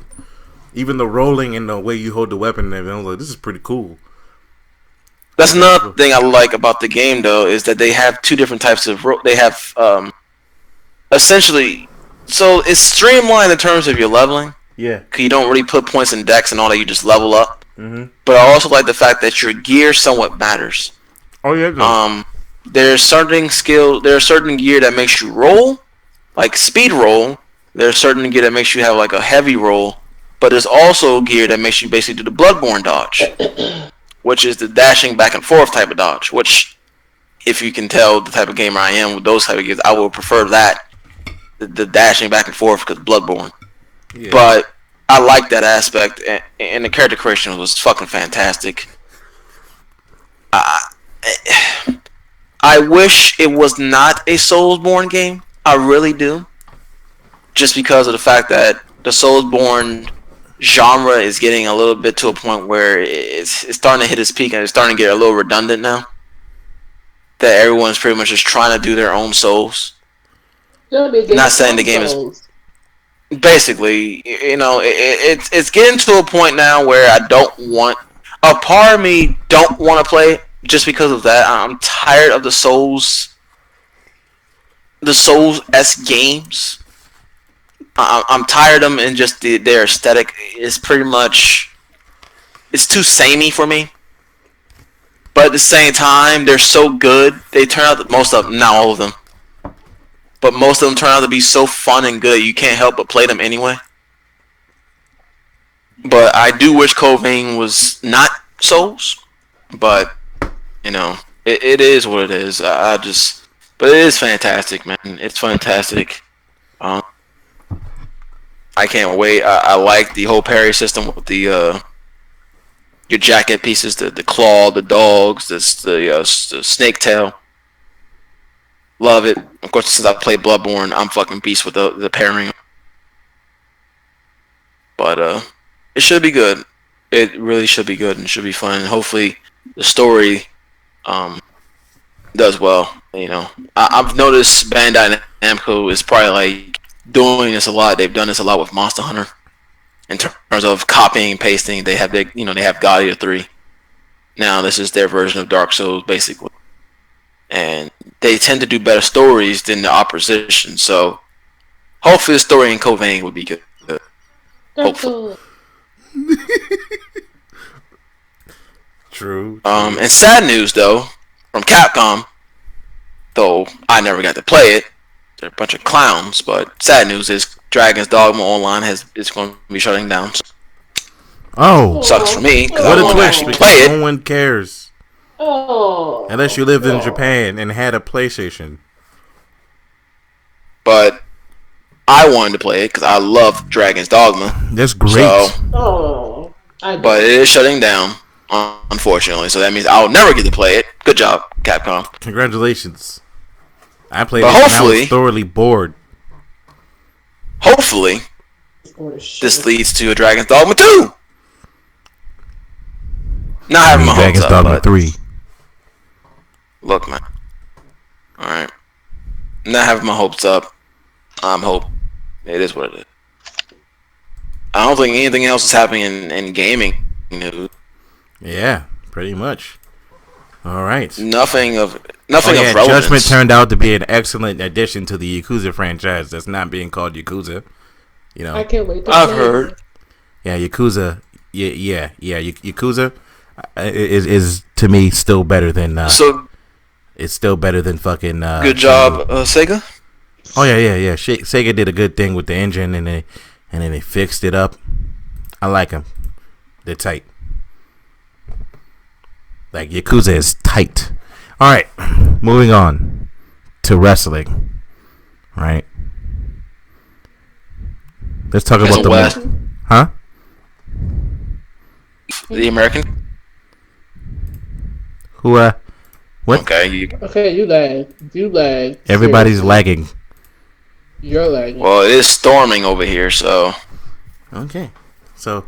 even the rolling and the way you hold the weapon and everything, I was like, "This is pretty cool." That's another thing I like about the game, though, is that they have 2 different types of. They have essentially, so it's streamlined in terms of your leveling. Yeah. Cause you don't really put points in decks and all that. You just level up. Mm-hmm. But I also like the fact that your gear somewhat matters. Oh yeah. There's certain gear that makes you roll, like speed roll. There's certain gear that makes you have like a heavy roll. But there's also gear that makes you basically do the Bloodborne dodge, which is the dashing back and forth type of dodge. Which, if you can tell the type of gamer I am with those type of gears, I would prefer that, the dashing back and forth, because Bloodborne. Yeah. But I like that aspect, and the character creation was fucking fantastic. I wish it was not a Soulsborne game. I really do. Just because of the fact that the Soulsborne genre is getting a little bit to a point where it's starting to hit its peak and it's starting to get a little redundant now. That everyone's pretty much just trying to do their own Souls. Not saying the game is... Basically, it's getting to a point now where a part of me don't want to play it just because of that. I'm tired of the Souls-esque games. I'm tired of them, and just their aesthetic is pretty much, it's too samey for me. But at the same time, they're so good. They turn out most of them, not all of them. but most of them turn out to be so fun and good you can't help but play them anyway. But I do wish Code Vein was not Souls, but you know, it is what it is. But it is fantastic, man. It's fantastic. I can't wait. I like the whole parry system with the your jacket pieces, the claw, the dogs, the snake tail. Love it. Of course, since I played Bloodborne, I'm fucking beast with the pairing. But it should be good. It really should be good and should be fun. And hopefully, the story does well. You know, I've noticed Bandai Namco is probably like doing this a lot. They've done this a lot with Monster Hunter in terms of copying and pasting. They have they have God Eater 3. Now this is their version of Dark Souls basically, and they tend to do better stories than the opposition. So hopefully the story in Code Vein will be good. Hopefully. True. And sad news though from Capcom, though I never got to play it. They're a bunch of clowns, but sad news is Dragon's Dogma Online is going to be shutting down. Oh, Sucks for me because what I a want to twist! actually Because play no it. one cares unless you lived in Japan and had a PlayStation. But I wanted to play it because I love Dragon's Dogma. That's great. So, but it is shutting down, unfortunately. So that means I'll never get to play it. Good job, Capcom. Congratulations. I played But it and I hopefully- was thoroughly bored. Hopefully, this leads to a Dragon's Dogma 2. Not having my hopes Dragon's up, Dogma but 3. look, man. All right, not having my hopes up. I'm hope. It is what it is. I don't think anything else is happening in gaming news. Yeah, pretty much. All right. Nothing of Oh, yeah, relevance. Judgment turned out to be an excellent addition to the Yakuza franchise that's not being called Yakuza. You know. I can't wait to I've play heard. Yeah, Yakuza. Yeah. Yakuza is to me still better than. So It's still better than fucking. good job, Sega. Oh yeah. Sega did a good thing with the engine, and then they fixed it up. I like them. They're tight. Like Yakuza is tight. All right, moving on to wrestling. Right. Let's talk about the West. huh? The American. Who what? Okay. Okay, you lag. Everybody's Seriously. lagging. You're lagging. Well, it is storming over here, so Okay. So,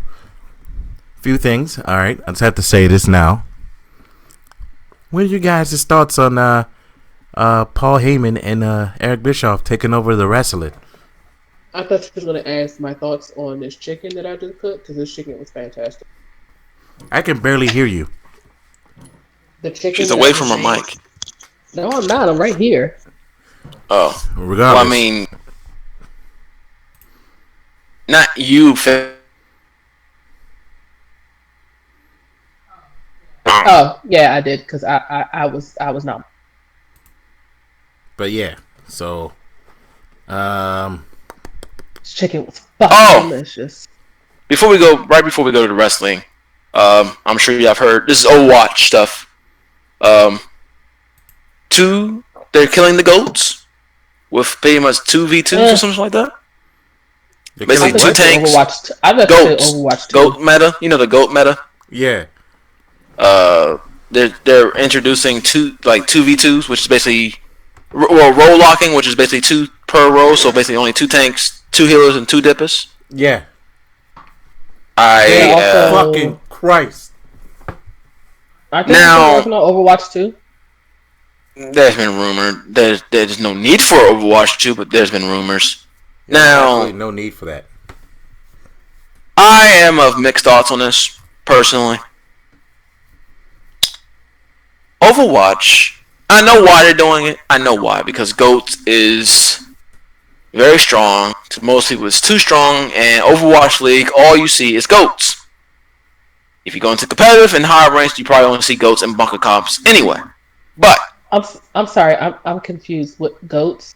few things. All right. I just have to say this now. What are you guys' thoughts on Paul Heyman and Eric Bischoff taking over the wrestling? I thought you was gonna ask my thoughts on this chicken that I just cooked because this chicken was fantastic. I can barely hear you. The chicken. she's that away I from her made- mic. No, I'm not. I'm right here. Oh, Regardless. well, I mean, not you. Oh yeah, I did because I was not. But yeah. So, This chicken was fucking Oh! delicious. Before we go to the wrestling, I'm sure you have heard this is Overwatch stuff. They're killing the goats with pretty much 2v2s or something like that. they're Basically, killing two what? tanks. Overwatch. I thought Goats. Overwatch 2. Goat meta. You know the goat meta. Yeah. They're introducing 2v2s, which is basically roll locking, which is basically 2 per row. So basically only 2 tanks, 2 healers, and 2 dippers. Yeah. Yeah, also- Fucking Christ. I think Now- they're working on Overwatch 2. There's been rumor. There's no need for Overwatch 2, but there's been rumors. Now, Absolutely no need for that. I am of mixed thoughts on this, personally. Overwatch, I know why they're doing it. I know why. Because GOAT is very strong. To most people, it's too strong. And Overwatch League, all you see is GOATs. If you go into competitive and higher ranks, you probably only see GOATs and bunker comps anyway. But I'm sorry. I'm confused. What goats?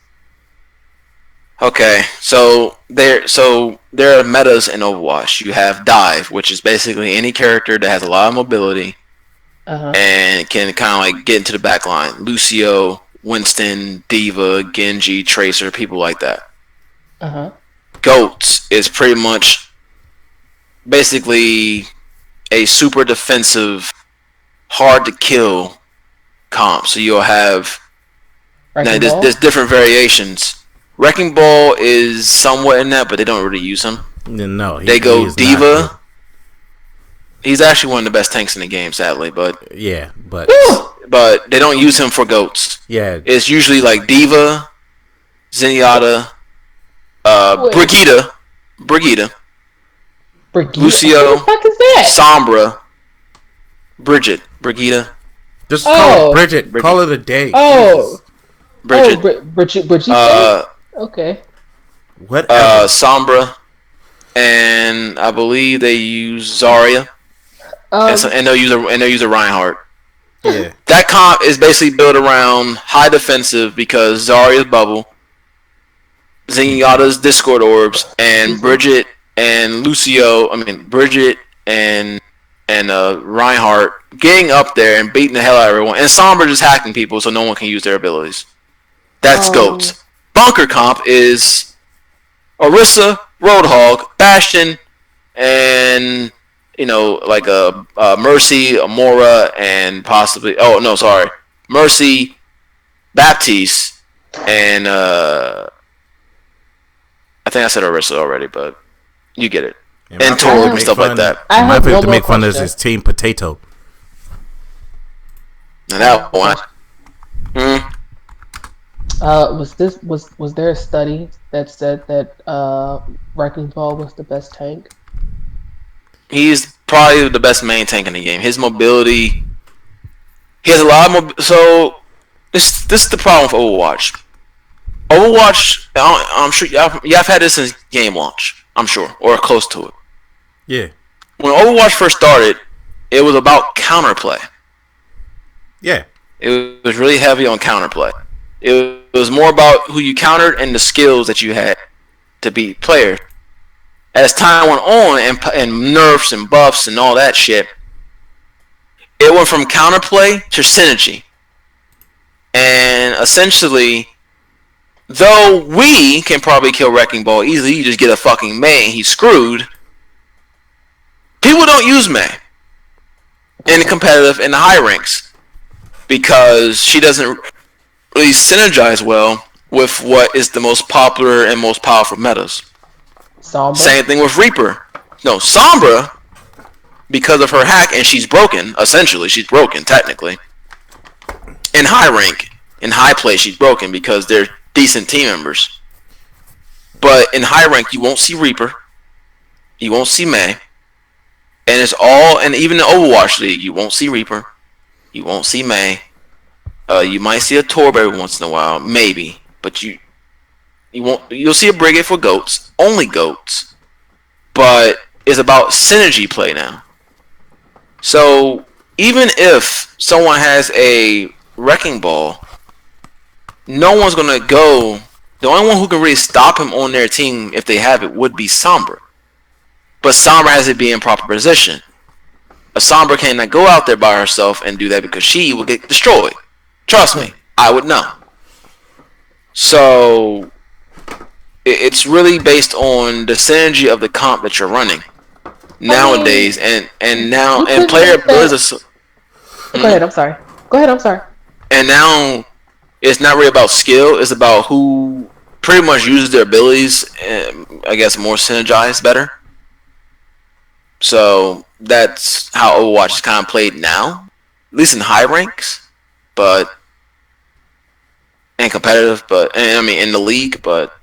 Okay, there are metas in Overwatch. You have Dive, which is basically any character that has a lot of mobility Uh-huh. and can kind of like get into the back line. Lucio, Winston, Diva, Genji, Tracer, people like that. Uh-huh. Goats is pretty much basically a super defensive, hard to kill comp. So you'll have now there's different variations. Wrecking Ball is somewhat in that, but they don't really use him. No, they go Diva. He's actually one of the best tanks in the game, sadly, but they don't use him for goats. Yeah, it's usually like Diva, Zenyatta, Brigitte, Lucio, what the fuck is that? Sombra, Brigitte. Just call it Bridget. Call it a day. Oh, Bridget. Bridget. Okay. What? Sombra, and I believe they use Zarya. And they'll use a Reinhardt. Yeah. That comp is basically built around high defensive because Zarya's bubble, Zenyatta's Discord orbs, and Bridget and Reinhardt getting up there and beating the hell out of everyone. And Sombra just hacking people so no one can use their abilities. That's goats. Bunker comp is Orisa, Roadhog, Bastion, and like a Mercy, Amora, and possibly Mercy, Baptiste, and I think I said Orisa already, but you get it. And Torb and stuff like that. My favorite to make fun of is Team Potato. And that one. Was there a study that said that Wrecking Ball was the best tank? He's probably the best main tank in the game. His mobility, he has a lot of so this is the problem with Overwatch. I'm sure y'all had this since game launch. I'm sure, or close to it. Yeah. When Overwatch first started, it was about counterplay. Yeah. It was really heavy on counterplay. It was more about who you countered and the skills that you had to beat players. As time went on and nerfs and buffs and all that shit, it went from counterplay to synergy. And essentially, though we can probably kill Wrecking Ball easily, you just get a fucking Mei, he's screwed. People don't use Mei in the competitive in the high ranks because she doesn't really synergize well with what is the most popular and most powerful metas. Sombra? Same thing with Reaper. No, Sombra, because of her hack, and she's broken, essentially, she's broken, technically. In high rank, in high play, she's broken because they're decent team members. But in high rank, you won't see Reaper, you won't see Mei, and even in the Overwatch League, you won't see Reaper, you won't see Mei. You might see a Torb every once in a while, maybe, but you'll see a Brigade for goats, only goats, but it's about synergy play now. So even if someone has a Wrecking Ball, no one's gonna go. The only one who can really stop him on their team if they have it would be Sombra. But Sombra has to be in proper position. A Sombra cannot go out there by herself and do that because she will get destroyed. Trust me, I would know. So it's really based on the synergy of the comp that you're running nowadays, and player abilities. Go ahead. I'm sorry. And now it's not really about skill; it's about who pretty much uses their abilities, I guess, more synergized better. So that's how Overwatch is kind of played now, at least in high ranks. But and competitive, in the league, but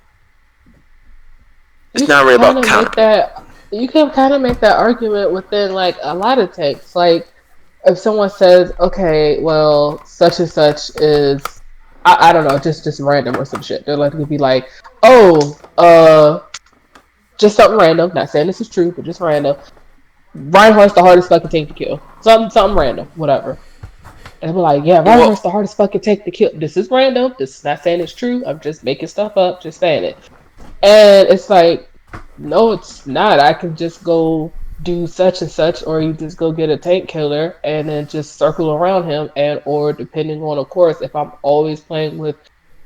it's not really about counter. You can kind of make that argument within like a lot of tanks. Like if someone says, "Okay, well, such and such is," I don't know, just random or some shit. They're like to be like, "Oh, just something random." Not saying this is true, but just random. Reinhardt's the hardest fucking tank to kill. Something random, whatever. And we're like, yeah, Reinhardt's the hardest fucking tank to kill. This is random. This is not saying it's true. I'm just making stuff up, just saying it. And it's like, no, it's not. I can just go do such and such, or you just go get a tank killer and then just circle around him, and or depending on, of course, if I'm always playing with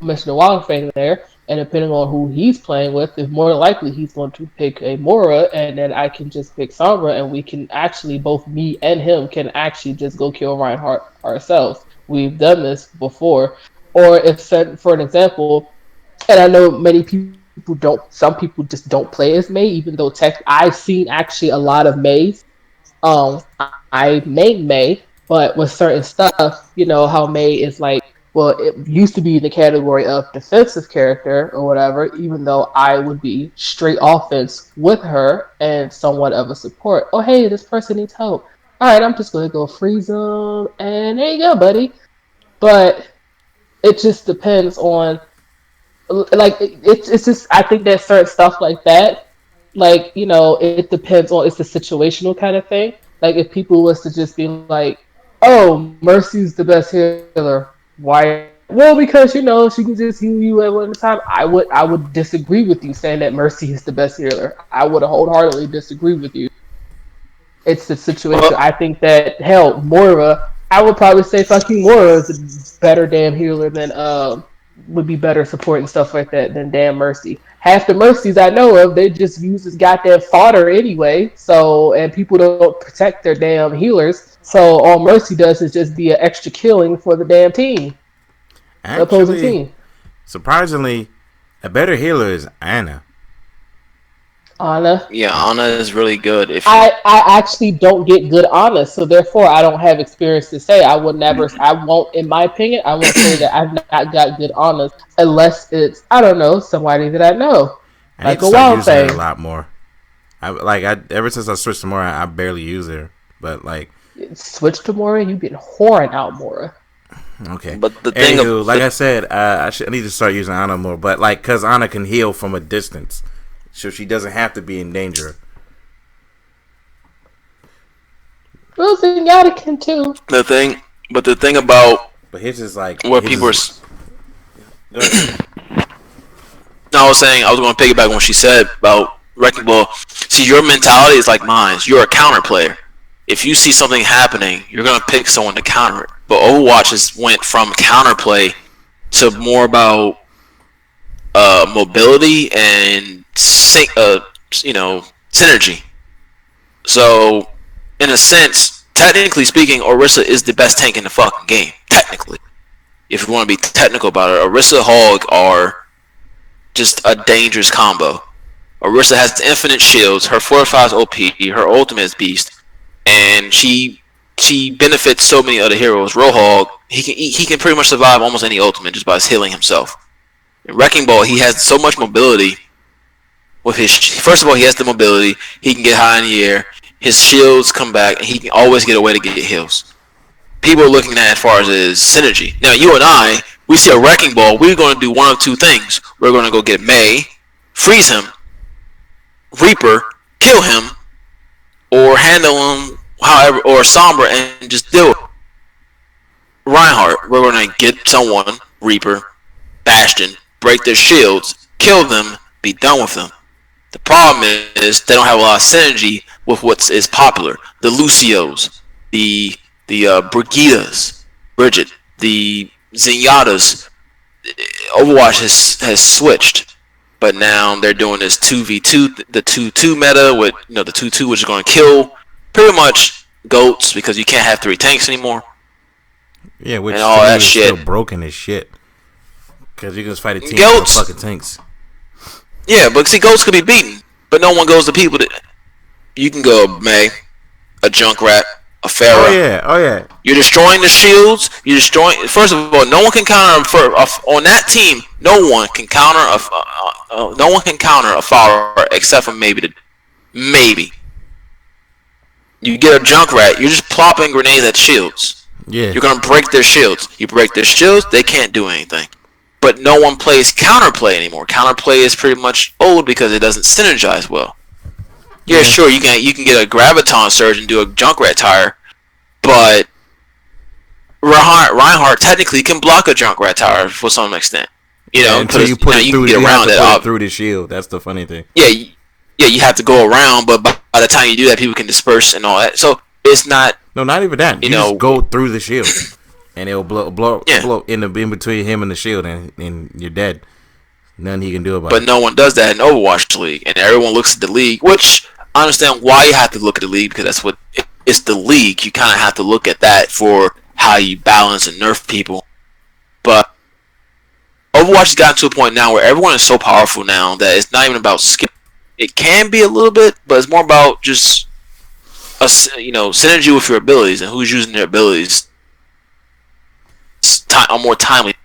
Mr. Wildfang there, and depending on who he's playing with, if more likely he's going to pick a Mora, and then I can just pick Sombra, and we can actually, both me and him can actually just go kill Reinhardt ourselves. We've done this before. Or if, for an example, and I know many people don't, some people just don't play as Mei, even though I've seen actually a lot of Meis. I main Mei, but with certain stuff, you know how Mei is like, well, it used to be in the category of defensive character or whatever, even though I would be straight offense with her and somewhat of a support. Oh, hey, this person needs help. All right, I'm just going to go freeze them, and there you go, buddy. But it just depends on, like, it's just, I think there's certain stuff like that, like, you know, it depends on, it's a situational kind of thing. Like, if people was to just be like, oh, Mercy's the best healer, why? Well, because, you know, she can just heal you at one time. I would disagree with you saying that Mercy is the best healer. I would wholeheartedly disagree with you. It's the situation. I think that, hell, Moira, I would probably say fucking Moira is a better damn healer than would be better support and stuff like that than damn Mercy. Half the Mercies I know of, they just use this goddamn fodder anyway. So, and people don't protect their damn healers. So all Mercy does is just be an extra killing for the damn team, the opposing team. Surprisingly, a better healer is Ana. Ana. Yeah, Ana is really good. I actually don't get good Ana, so therefore I don't have experience to say. I won't, in my opinion, I won't say that I've not got good Anas unless it's, I don't know, somebody that I know. I need to start using her a lot more. Ever since I switched to Mora, I barely use her. But like, switch to Mora, you've been whoring out Mora. Okay, but the thing, like I said, I need to start using Ana more. But like, cause Ana can heal from a distance, so she doesn't have to be in danger. Well, Zenyatta can too. The thing about, but his is like what people are. No, I was going to piggyback on what she said about Wrecking Ball. See, your mentality is like mine. You're a counter player. If you see something happening, you're going to pick someone to counter it. But Overwatch has went from counterplay to more about mobility and synergy. So, in a sense, technically speaking, Orisa is the best tank in the fucking game. Technically, if you want to be technical about it, Orisa Hog are just a dangerous combo. Orisa has infinite shields. Her fortify is OP. Her ultimate is beast, and she benefits so many other heroes. Roadhog, he can pretty much survive almost any ultimate just by healing himself. In Wrecking Ball, he has so much mobility. With his, first of all, he has the mobility. He can get high in the air. His shields come back, and he can always get a way to get heals. People are looking at it as far as his synergy. Now, you and I, we see a Wrecking Ball. We're going to do one of two things. We're going to go get Mei, freeze him, Reaper, kill him, or handle him however, or Sombra and just do it. Reinhardt, we're going to get someone, Reaper, Bastion, break their shields, kill them, be done with them. The problem is they don't have a lot of synergy with what is popular. The Lucios, the Brigidas, Bridget, the Zenyatas. Overwatch has switched, but now they're doing this 2v2, the 2-2 meta with the 2-2, which is going to kill pretty much goats because you can't have 3 tanks anymore. Yeah, which and all that is shit. Still broken as shit. Because you can just fight a team goats, of fucking tanks. Yeah, but see, goats could be beaten, but no one goes to people that you can go Mei, a Junkrat, a Pharah. Oh yeah. You're destroying the shields. You're destroying. First of all, no one can counter on that team. No one can counter a Pharah except for maybe. You get a Junkrat. You're just plopping grenades at shields. Yeah. You're gonna break their shields. You break their shields, they can't do anything. But no one plays counterplay anymore. Counterplay is pretty much old because it doesn't synergize well. Yeah, sure, you can get a Graviton Surge and do a Junkrat Tire, but Reinhardt technically can block a Junkrat Tire for some extent. You know, until you put it through, you can get around it through the shield. That's the funny thing. Yeah, you have to go around, but by the time you do that, people can disperse and all that. So it's not. No, not even that. You know, just go through the shield, and it'll blow in between him and the shield, and you're dead. Nothing he can do about it. But no one does that in Overwatch League, and everyone looks at the league, which I understand why you have to look at the league, because that's what it's the league. You kind of have to look at that for how you balance and nerf people. But Overwatch has gotten to a point now where everyone is so powerful now that it's not even about skill. It can be a little bit, but it's more about just synergy with your abilities and who's using their abilities. More timely.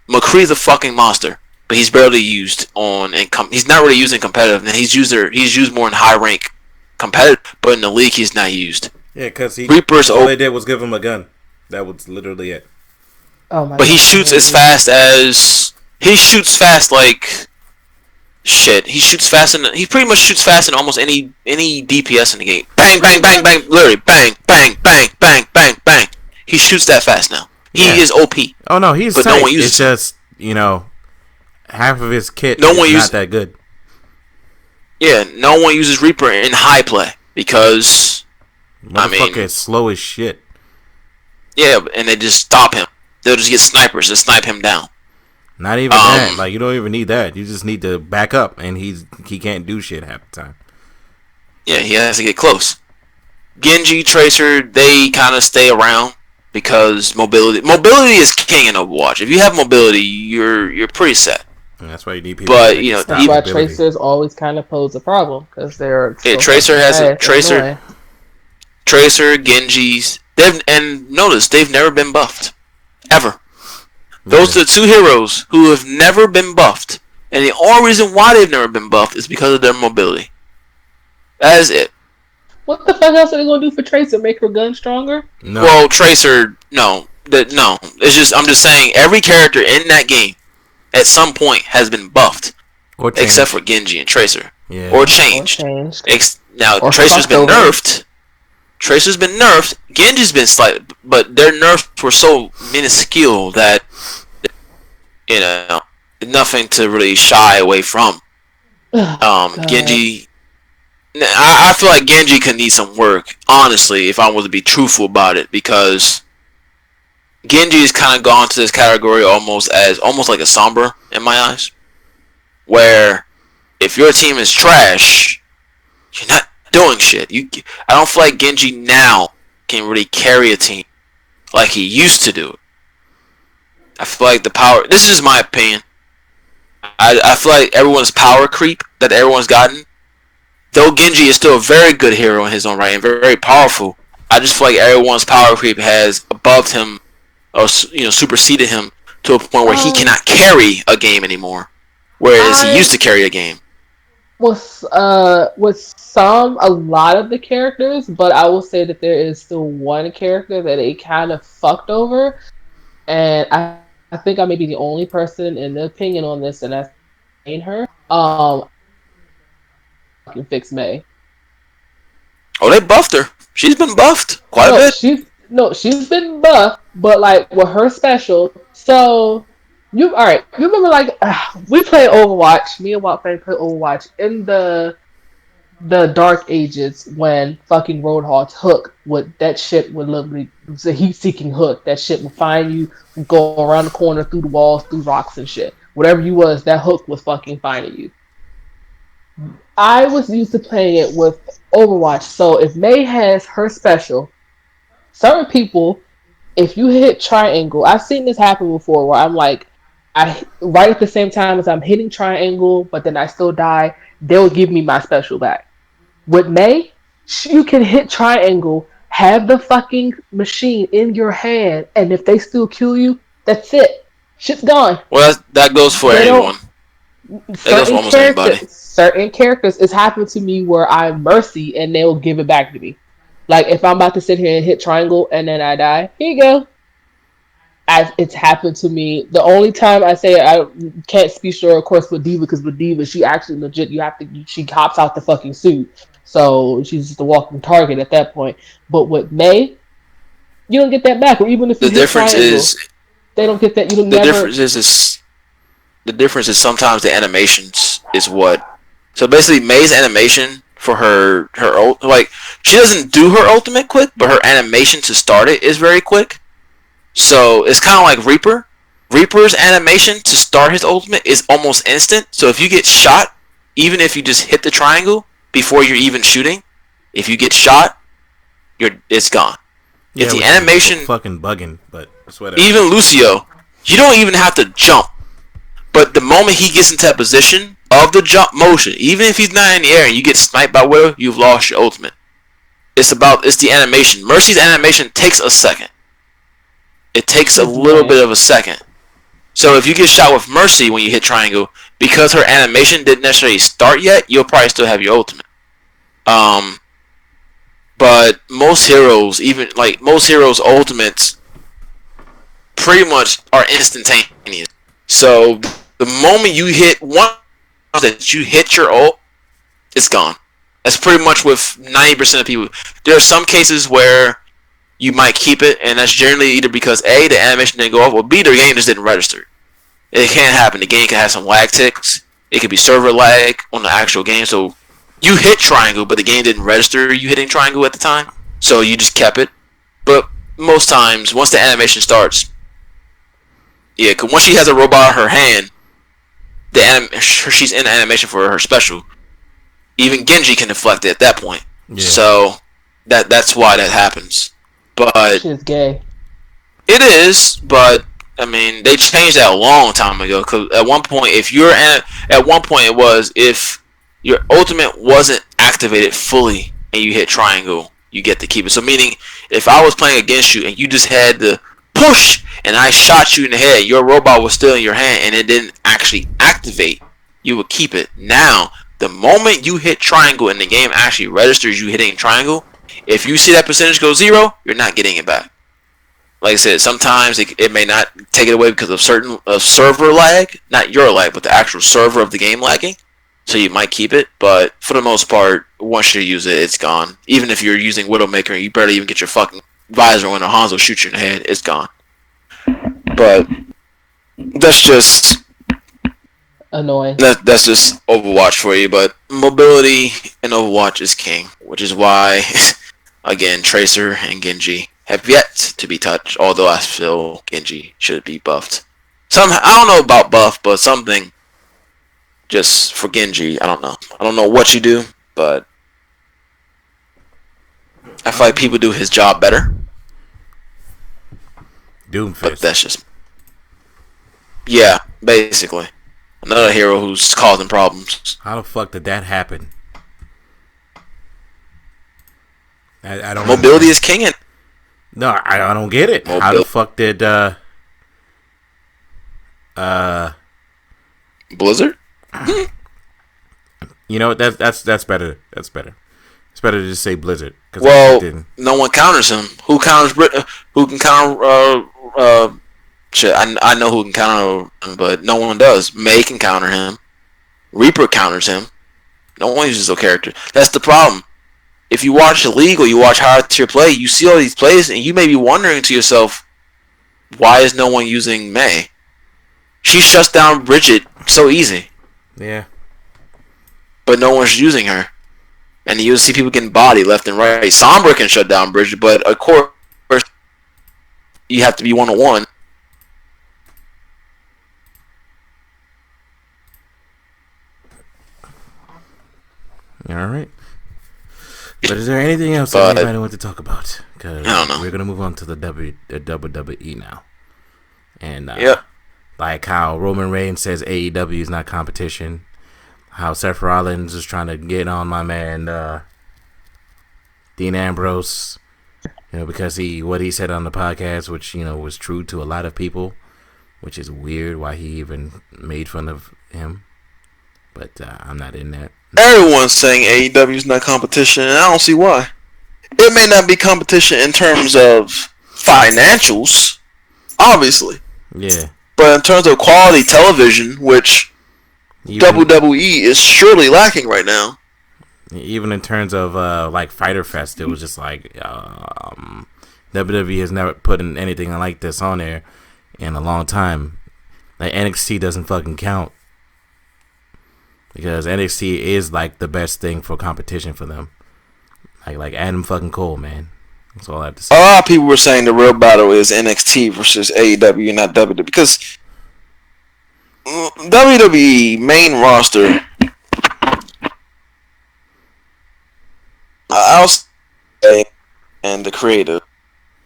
McCree's a fucking monster, but he's barely used on he's not really used in competitive, and he's used more in high rank competitive, but in the league he's not used. Yeah, because Reaper's all they did was give him a gun. That was literally it. Oh my! But he shoots as fast as like shit. He shoots fast, and he pretty much shoots fast in almost any DPS in the game. Bang, bang, bang, bang, literally bang, bang, bang, bang, bang, bang. He shoots that fast now. He is OP. Oh no, he's but tight. No one uses. It's just half of his kit is not that good. Yeah, no one uses Reaper in high play because motherfucker is slow as shit. Yeah, and they just stop him. They'll just get snipers to snipe him down. Not even that. Like, you don't even need that. You just need to back up, and he can't do shit half the time. Yeah, he has to get close. Genji, Tracer, they kind of stay around because mobility is king in Overwatch. If you have mobility, you're pretty set. And that's why you need people. But that's why Tracers always kind of pose a problem because they're Tracer, Genji's. Notice they've never been buffed, ever. Those are the two heroes who have never been buffed, and the only reason why they've never been buffed is because of their mobility. That is it. What the fuck else are they gonna do for Tracer? Make her gun stronger? No. Well, Tracer, no. It's just I'm just saying every character in that game at some point has been buffed, except for Genji and Tracer, or changed. Now Tracer's been nerfed. Tracer's been nerfed. Genji's been slight, but their nerfs were so minuscule that nothing to really shy away from. Genji, I feel like Genji could need some work, honestly, if I was to be truthful about it, because Genji has kind of gone to this category almost like a Sombra in my eyes, where if your team is trash, you're not doing shit. I don't feel like Genji now can really carry a team like he used to do it. I feel like the power. This is just my opinion. I feel like everyone's power creep that everyone's gotten. Though Genji is still a very good hero in his own right and very, very powerful, I just feel like everyone's power creep has above him or superseded him to a point where he cannot carry a game anymore, whereas he used to carry a game. With a lot of the characters, but I will say that there is still one character that they kind of fucked over, and I think I may be the only person in the opinion on this, and that's her. Can fix May. Oh, they buffed her. She's been buffed quite a bit. She's been buffed, but like with her special. So you remember like we played Overwatch. Me and Wildfang played Overwatch in the Dark Ages when fucking Roadhog's hook that shit would literally, it's a heat-seeking hook. That shit would find you, go around the corner, through the walls, through rocks and shit. Whatever you was, that hook was fucking finding you. I was used to playing it with Overwatch, so if May has her special, certain people, if you hit triangle, I've seen this happen before where I'm like, right at the same time as I'm hitting triangle, but then I still die, they'll give me my special back. With May, you can hit triangle, have the fucking machine in your hand, and if they still kill you, that's it. Shit's gone. Well, that goes for anyone. That goes for almost anybody. Certain characters, it's happened to me where I'm Mercy and they'll give it back to me. Like if I'm about to sit here and hit triangle and then I die, here you go. It's happened to me. The only time I say I can't speak sure, of course, with D.Va, because with D.Va, she actually legit, she hops out the fucking suit. So she's just a walking target at that point. But with May, you don't get that back. Or even if you hit triangle, they don't get that. The difference is sometimes the animations is what. So basically, May's animation for her like she doesn't do her ultimate quick, but her animation to start it is very quick. So it's kind of like Reaper. Reaper's animation to start his ultimate is almost instant. So if you get shot, even if you just hit the triangle before you're even shooting, if you get shot, it's gone. Yeah, if the animation fucking bugging, but whatever. Even Lucio, you don't even have to jump. But the moment he gets into that position of the jump motion, even if he's not in the air and you get sniped by Widow, you've lost your ultimate. It's the animation. Mercy's animation takes a second. It takes a little bit of a second. So if you get shot with Mercy when you hit triangle, because her animation didn't necessarily start yet, you'll probably still have your ultimate. But most heroes, even like most heroes' ultimates, pretty much are instantaneous. So the moment you hit one, that you hit your ult, it's gone. That's pretty much with 90% of people. There are some cases where you might keep it, and that's generally either because A, the animation didn't go off, or B, the game just didn't register. It can't happen. The game can have some lag ticks. It could be server lag on the actual game. So you hit triangle, but the game didn't register you hitting triangle at the time, so you just kept it. But most times, once the animation starts, yeah, because once she has a robot in her hand, she's in the animation for her special. Even Genji can deflect it at that point. Yeah. So that's why that happens. But she's gay. It is, but I mean, they changed that a long time ago. Because at one point, if your ultimate wasn't activated fully and you hit triangle, you get to keep it. So meaning, if I was playing against you and you just had the push and I shot you in the head, your robot was still in your hand and it didn't actually activate, you would keep it. Now, the moment you hit triangle and the game actually registers you hitting triangle, if you see that percentage go 0, you're not getting it back. Like I said, sometimes it may not take it away because of server lag, not your lag, but the actual server of the game lagging. So you might keep it, but for the most part, once you use it, it's gone. Even if you're using Widowmaker and you barely even get your fucking visor when a Hanzo shoots you in the head, it's gone. But that's just annoying. That's just Overwatch for you. But mobility in Overwatch is king, which is why, again, Tracer and Genji have yet to be touched. Although I feel Genji should be buffed. I don't know about buff, but something. Just for Genji, I don't know. I don't know what you do, but I feel like people do his job better. Doomfist. But that's just... Yeah, basically. Another hero who's causing problems. How the fuck did that happen? I don't... Mobility is king. No, I don't get it. How the fuck did... Blizzard? You know, that's better. That's better. It's better to just say Blizzard. Well, no one counters him. Who counters? Who can counter? Shit, I know who can counter him, but no one does. Mei can counter him. Reaper counters him. No one uses those characters. That's the problem. If you watch the league or you watch higher tier play, you see all these plays, and you may be wondering to yourself, why is no one using Mei? She shuts down Bridget so easy. Yeah. But no one's using her. And you'll see people getting bodied left and right. Sombra can shut down Bridget, but of course, you have to be 1-on-1. Alright. But is there anything else that anybody wants to talk about? Because we're going to move on to the WWE now. And, yep. Like how Roman Reigns says AEW is not competition. How Seth Rollins is trying to get on my man Dean Ambrose, because what he said on the podcast, which was true to a lot of people, which is weird why he even made fun of him. But I'm not in that. Everyone's saying AEW is not competition, and I don't see why. It may not be competition in terms of financials, obviously. Yeah. But in terms of quality television, which WWE is surely lacking right now. Even in terms of like Fyter Fest, it was just like WWE has never put in anything like this on there in a long time. Like NXT doesn't fucking count because NXT is like the best thing for competition for them. Like Adam fucking Cole, man. That's all I have to say. A lot of people were saying the real battle is NXT versus AEW, not WWE, because WWE main roster, I'll say, and the creative,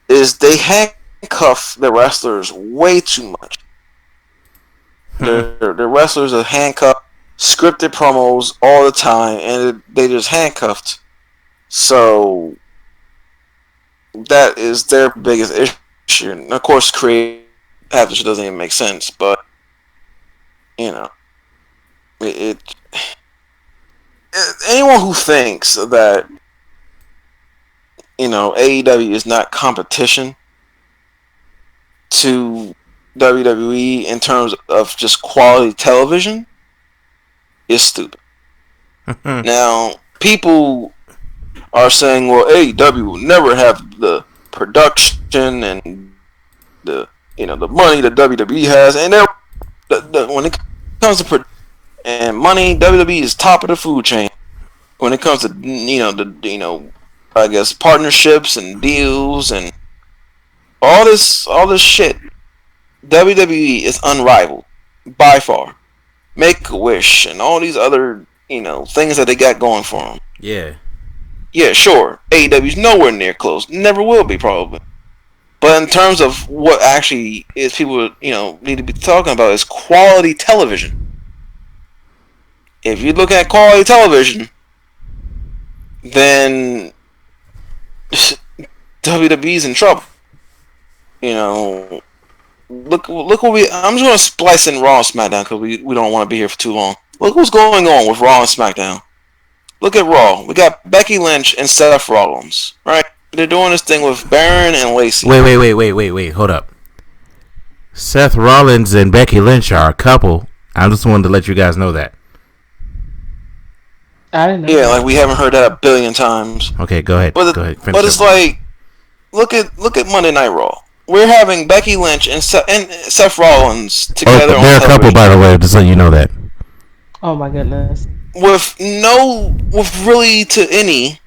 is they handcuff the wrestlers way too much. The wrestlers are handcuffed, scripted promos all the time, and they just handcuffed. So that is their biggest issue. And of course, create half the shit doesn't even make sense, but you know, anyone who thinks that AEW is not competition to WWE in terms of just quality television is stupid. Now, people are saying, well, AEW will never have the production and the money that WWE has, and when it comes to and money, WWE is top of the food chain. When it comes to I guess partnerships and deals and all this shit, WWE is unrivaled by far. Make-A-Wish and all these other things that they got going for them. Yeah, sure. AEW's nowhere near close. Never will be, probably. But in terms of what actually is people need to be talking about is quality television. If you look at quality television, then WWE's in trouble. Look what I'm just gonna splice in Raw and SmackDown because we don't want to be here for too long. Look what's going on with Raw and SmackDown. Look at Raw. We got Becky Lynch and Seth Rollins, right? They're doing this thing with Baron and Lacey. Wait. Hold up. Seth Rollins and Becky Lynch are a couple. I just wanted to let you guys know that. I didn't know. Yeah, like we haven't heard that a billion times. Okay, go ahead. But it's like, look at Monday Night Raw. We're having Becky Lynch and Seth Rollins together. They're a couple, by the way. Just so you know that. Oh my goodness. With really to any,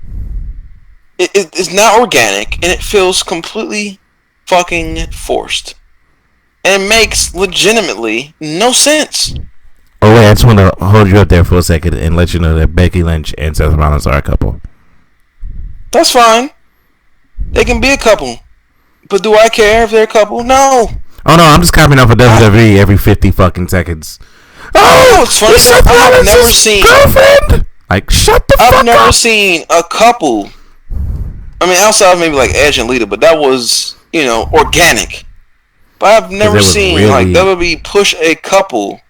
it's not organic and it feels completely fucking forced, and it makes legitimately no sense. Oh wait, I just want to hold you up there for a second and let you know that Becky Lynch and Seth Rollins are a couple. That's fine. They can be a couple. But do I care if they're a couple? No. Oh no, I'm just copying off of WWE every 50 fucking seconds. Oh, it's funny. I've never seen girlfriend. Like, shut the fuck up. I've never seen a couple. I mean, outside of maybe like Edge and Lita, but that was organic. But I've never seen like WWE push a couple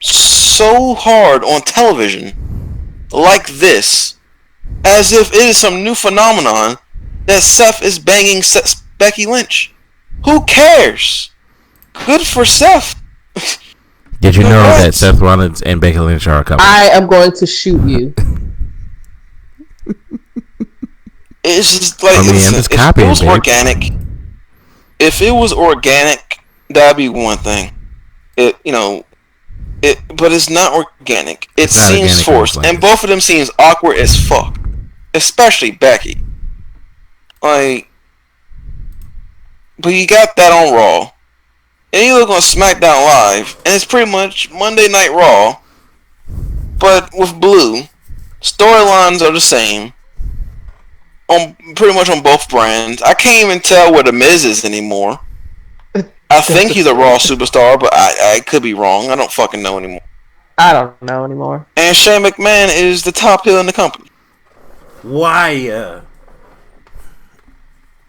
so hard on television like this, as if it is some new phenomenon that Seth is banging Becky Lynch. Who cares? Good for Seth. Did you know that Seth Rollins and Becky Lynch are a couple? I am going to shoot you. It's just like, I'm just copying, if it was organic, that'd be one thing. But it's not organic. It seems forced, and both of them seems awkward as fuck. Especially Becky. Like, but you got that on Raw, and you look on SmackDown Live, and it's pretty much Monday Night Raw, but with blue. Storylines are the same, pretty much on both brands. I can't even tell where the Miz is anymore. I think he's a Raw superstar, but I could be wrong. I don't fucking know anymore. I don't know anymore. And Shane McMahon is the top heel in the company. Why?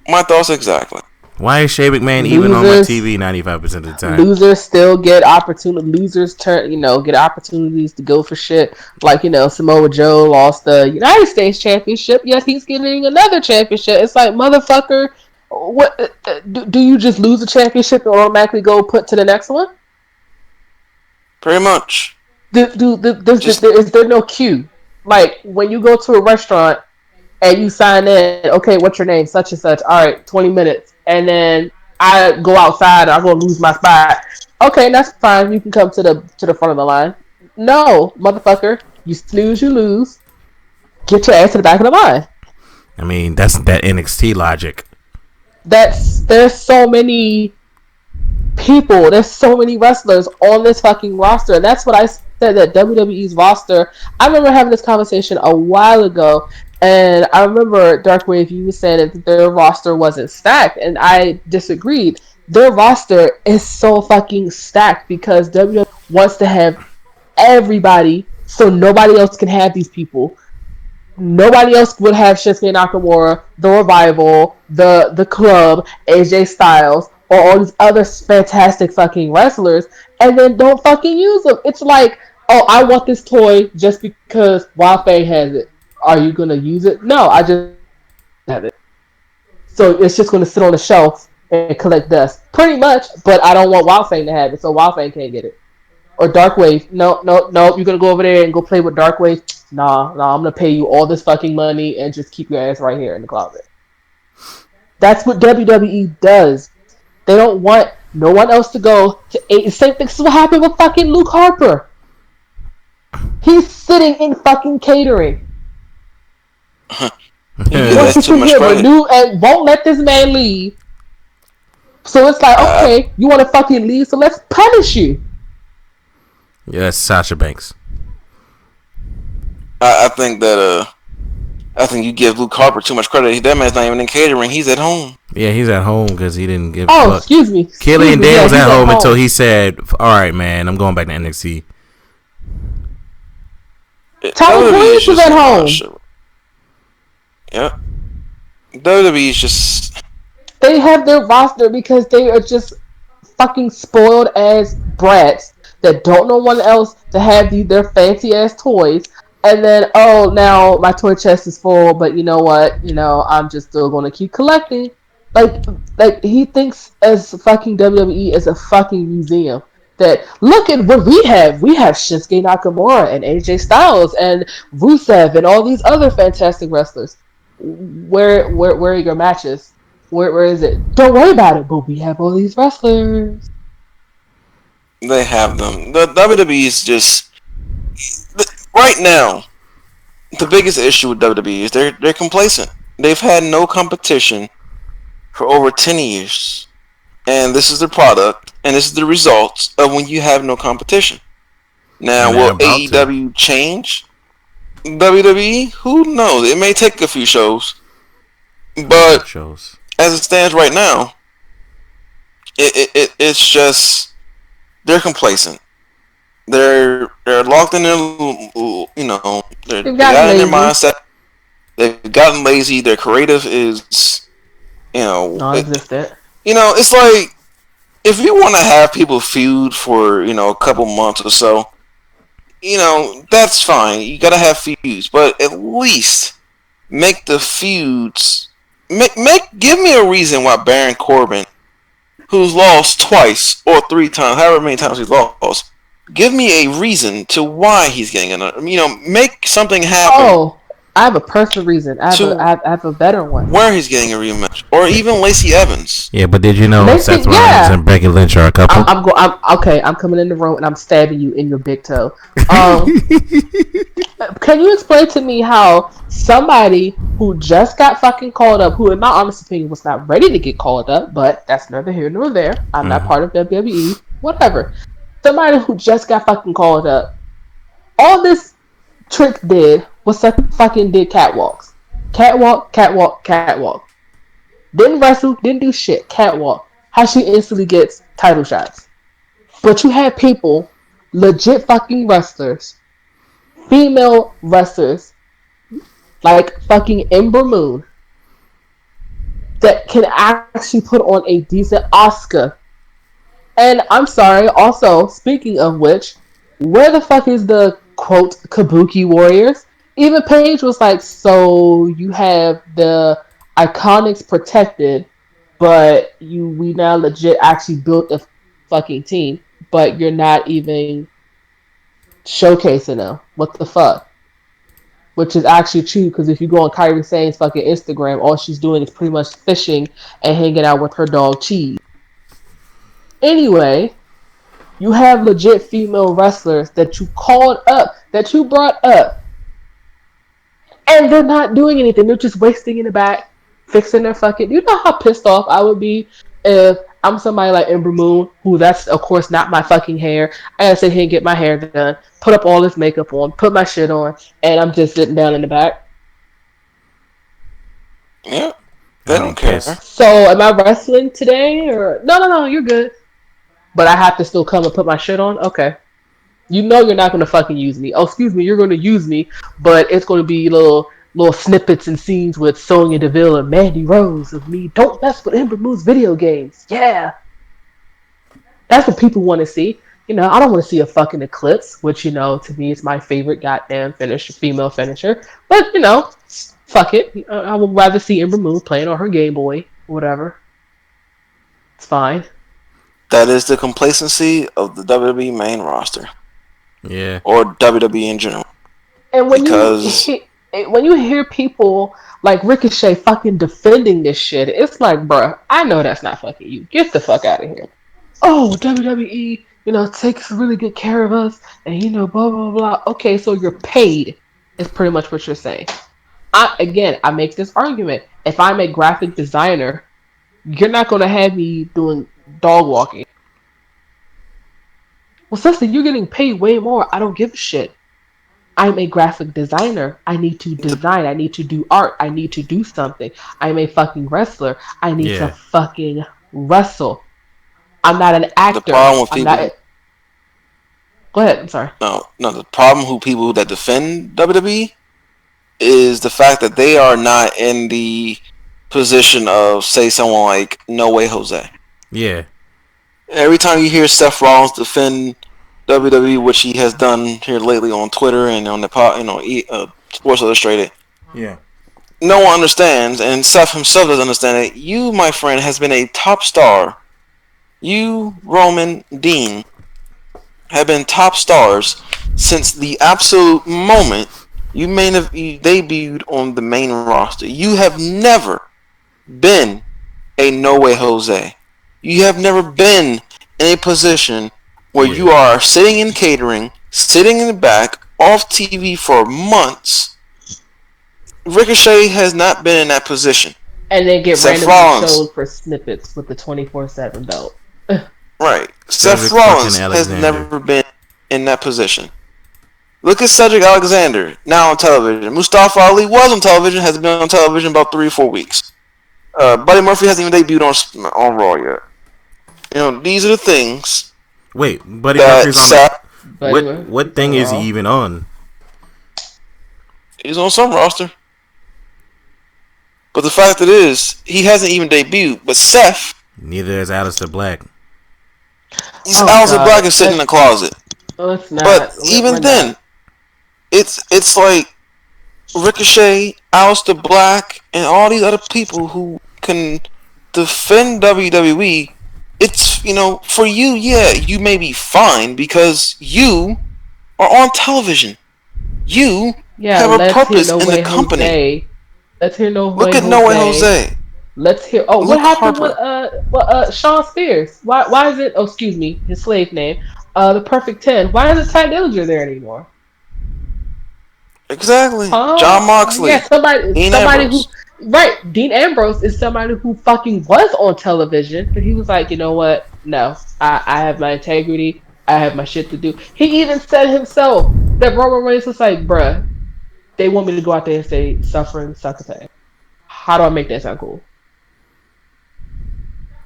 My thoughts exactly. Why is Shane McMahon even on my TV 95% of the time? Losers still get opportunity. Losers get opportunities to go for shit. Like Samoa Joe lost the United States Championship. Yes, he's getting another championship. It's like, motherfucker, what? Do you just lose a championship and automatically go put to the next one? Pretty much. Is there no queue? Like when you go to a restaurant and you sign in, okay, what's your name? Such and such. All right, 20 minutes. And then I go outside, I'm gonna lose my spot. Okay, that's fine. You can come to the front of the line. No, motherfucker, you snooze, you lose. Get your ass to the back of the line. I mean, that's that NXT logic. There's so many people, there's so many wrestlers on this fucking roster, and that's what I said, that WWE's roster. I remember having this conversation a while ago, and I remember Darkwave, you were saying that their roster wasn't stacked, and I disagreed. Their roster is so fucking stacked because WWE wants to have everybody, so nobody else can have these people. Nobody else would have Shinsuke Nakamura, The Revival, the Club, AJ Styles, or all these other fantastic fucking wrestlers, and then don't fucking use them. It's like, oh, I want this toy just because Wild Fang has it. Are you gonna use it? No, I just have it. So it's just gonna sit on the shelf and collect dust, pretty much. But I don't want Wild Fang to have it, so Wild Fang can't get it. Or Darkwave. No, no, no. You're gonna go over there and go play with Darkwave. Nah. I'm gonna pay you all this fucking money and just keep your ass right here in the closet. That's what WWE does. They don't want no one else to go to eight. Same thing. This is what happened with fucking Luke Harper. He's sitting in fucking catering. That's too much credit. And won't let this man leave. So it's like, okay, you want to fucking leave, so let's punish you. Yeah, that's Sasha Banks. I think you give Luke Harper too much credit. That man's not even in catering. He's at home. Yeah, he's at home because he didn't give. Oh, excuse me. Killian Dane was at home until he said, "All right, man, I'm going back to NXT." Tyler Breeze was at home. Yep. WWE is just. They have their roster because they are just fucking spoiled as brats that don't know one else to have their fancy ass toys, and then now my toy chest is full, but you know what? I'm just still gonna keep collecting. Like he thinks as fucking WWE is a fucking museum. That look at what we have. We have Shinsuke Nakamura and AJ Styles and Rusev and all these other fantastic wrestlers. Where are your matches? Where is it? Don't worry about it, but we have all these wrestlers. They have them. The WWE is just right now. The biggest issue with WWE is they're complacent. They've had no competition for over 10 years, and this is the product, and this is the results of when you have no competition. Now, will AEW change WWE? Who knows? It may take a few shows, but as it stands right now, it's just they're complacent. They're locked in their they got in their mindset. They've gotten lazy. Their creative is non-existent. It's like if you want to have people feud for a couple months or so, that's fine. You gotta have feuds, but at least make the feuds. Give me a reason why Baron Corbin, who's lost twice or 3 times, however many times he's lost, give me a reason to why he's getting another. Make something happen. Oh, I have a personal reason. I have a better one. Where he's getting a rematch, or even Lacey Evans. Yeah, but did you know Seth Rollins and Becky Lynch are a couple? I'm coming in the room and I'm stabbing you in your big toe. Can you explain to me how somebody who just got fucking called up, who in my honest opinion was not ready to get called up, but that's neither here nor there. I'm not part of WWE. Whatever. Somebody who just got fucking called up. All this Trick did was fucking did catwalks. Catwalk. Didn't wrestle, didn't do shit. Catwalk. How she instantly gets title shots. But you had people, legit fucking wrestlers, female wrestlers, like fucking Ember Moon, that can actually put on a decent Oscar. And I'm sorry, also, speaking of which, where the fuck is the, quote, Kabuki Warriors? Even Paige was like, so you have the Iconics protected, but we now legit actually built a fucking team, but you're not even showcasing them. What the fuck? Which is actually true, because if you go on Kairi Sane's fucking Instagram, all she's doing is pretty much fishing and hanging out with her dog Cheese. Anyway, you have legit female wrestlers that you called up, that you brought up, and they're not doing anything. They're just wasting in the back, fixing their fucking. You know how pissed off I would be if I'm somebody like Ember Moon, who that's of course not my fucking hair. I gotta sit here and get my hair done, put up all this makeup on, put my shit on, and I'm just sitting down in the back. Yeah, they don't care. So am I wrestling today or no? You're good. But I have to still come and put my shit on. Okay. You know you're not gonna fucking use me. Oh, excuse me, you're gonna use me, but it's gonna be little snippets and scenes with Sonya Deville and Mandy Rose of me. Don't mess with Ember Moon's video games. Yeah, that's what people want to see. You know, I don't want to see a fucking Eclipse, which to me is my favorite goddamn female finisher. But fuck it. I would rather see Ember Moon playing on her Game Boy, whatever. It's fine. That is the complacency of the WWE main roster. Yeah. Or WWE in general. And when you hear people like Ricochet fucking defending this shit, it's like, bruh, I know that's not fucking you. Get the fuck out of here. Oh, WWE, takes really good care of us, and blah blah blah. Okay, so you're paid, is pretty much what you're saying. I make this argument. If I'm a graphic designer, you're not gonna have me doing dog walking. Well, sister, you're getting paid way more. I don't give a shit. I'm a graphic designer. I need to design. I need to do art. I need to do something. I'm a fucking wrestler. I need to fucking wrestle. I'm not an actor. The problem with people... Go ahead. I'm sorry. No. The problem with people that defend WWE is the fact that they are not in the position of, say, someone like No Way Jose. Yeah. Every time you hear Seth Rollins defend WWE, which he has done here lately on Twitter and on the Sports Illustrated, no one understands, and Seth himself doesn't understand it. You, my friend, has been a top star. You, Roman, Dean, have been top stars since the absolute moment you debuted on the main roster. You have never been a No Way Jose. You have never been in a position where you are sitting in catering, sitting in the back, off TV for months. Ricochet has not been in that position. And then get randomly shown for snippets with the 24/7 belt. Right. Seth Rollins has never been in that position. Look at Cedric Alexander, now on television. Mustafa Ali was on television, has been on television about 3 or 4 weeks. Buddy Murphy hasn't even debuted on Raw yet. These are the things. Wait, Buddy Murphy's on. What thing is he even on? He's on some roster. But the fact that is, he hasn't even debuted. But Seth. Neither is Aleister Black. Aleister Black is sitting in the closet. It's not. But even then, it's like Ricochet, Aleister Black, and all these other people who can defend WWE. It's, for you, you may be fine because you are on television. You have a purpose in the company. Jose. Let's hear No Way Jose. Look at No Way Jose. Let's hear. Oh, what happened with Sean Spears? Why is it? Oh, excuse me, his slave name. The Perfect 10. Why isn't Ty Dillinger there anymore? Exactly. John Moxley. Yeah, somebody who. Right, Dean Ambrose is somebody who fucking was on television, but he was like, you know what? No, I have my integrity. I have my shit to do. He even said himself that Roman Reigns was like, bruh, they want me to go out there and say suffering sucker thing. How do I make that sound cool?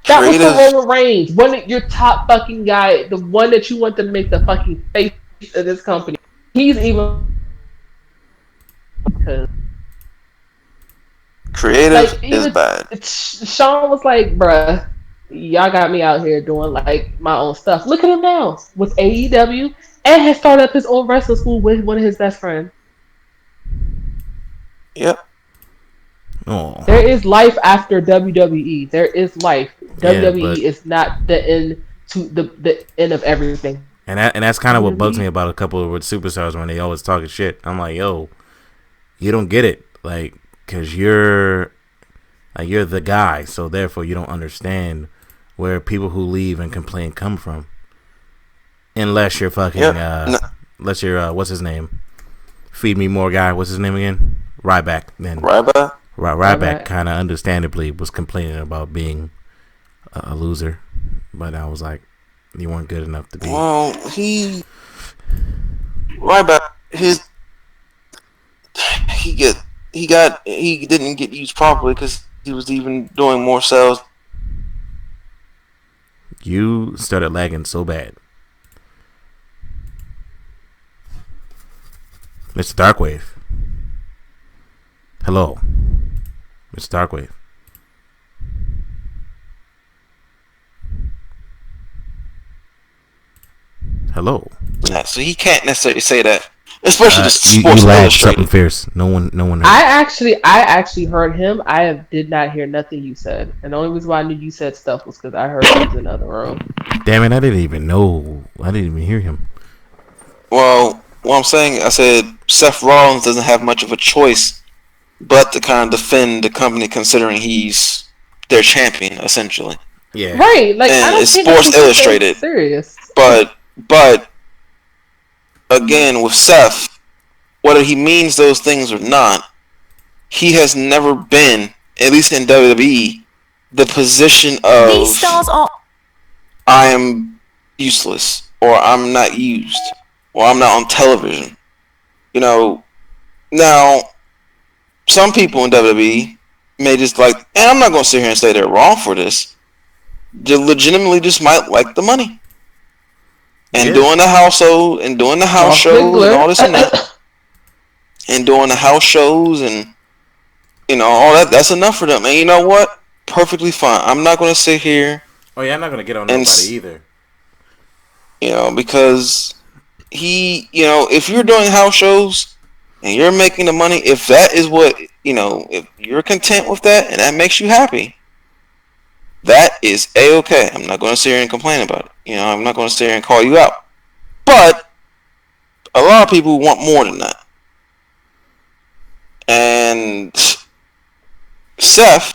That was the Roman Reigns, one of your top fucking guy, the one that you want to make the fucking face of this company. He's even because. Creative is bad. Sean was like, bruh, y'all got me out here doing like my own stuff. Look at him now with AEW and has started up his own wrestling school with one of his best friends. Yep. Oh. There is life after WWE. There is life. WWE is not the end to the end of everything. And that's kind of what bugs me about a couple of superstars when they always talking shit. I'm like, yo, you don't get it, like, cause you're the guy, so therefore you don't understand where people who leave and complain come from. Unless you're fucking, unless you're, what's his name? Feed Me More guy. What's his name again? Ryback. Then Ryback kind of understandably was complaining about being a loser. But I was like, you weren't good enough to be. Well, Ryback, he didn't get used properly because he was even doing more sales. You started lagging so bad. Mr. Darkwave. Hello. Mr. Darkwave. Hello. Yeah, so he can't necessarily say that. Especially the Sports you lagged Illustrated. something fierce. No one heard. I actually heard him. Did not hear nothing you said, and the only reason why I knew you said stuff was because I heard he was in the other room. Damn it! I didn't even know. I didn't even hear him. Well, what I'm saying, I said Seth Rollins doesn't have much of a choice but to kind of defend the company, considering he's their champion, essentially. Yeah. Right. Like, and I don't it's think Sports Illustrated. Serious. But again, with Seth, whether he means those things or not, he has never been, at least in WWE, the position of These stars are I am useless, or I'm not used, or I'm not on television. You know, now, some people in WWE may just like, and I'm not going to sit here and say they're wrong for this. They legitimately just might like the money. And doing the household, and doing the house shows, and all this and that. And doing the house shows, and, you know, all that, that's enough for them. And you know what? Perfectly fine. I'm not going to sit here. Oh, yeah, I'm not going to get on nobody either. You know, because if you're doing house shows and you're making the money, if that is what, if you're content with that and that makes you happy, that is A-okay. I'm not going to sit here and complain about it. I'm not going to sit here and call you out. But a lot of people want more than that. And Seth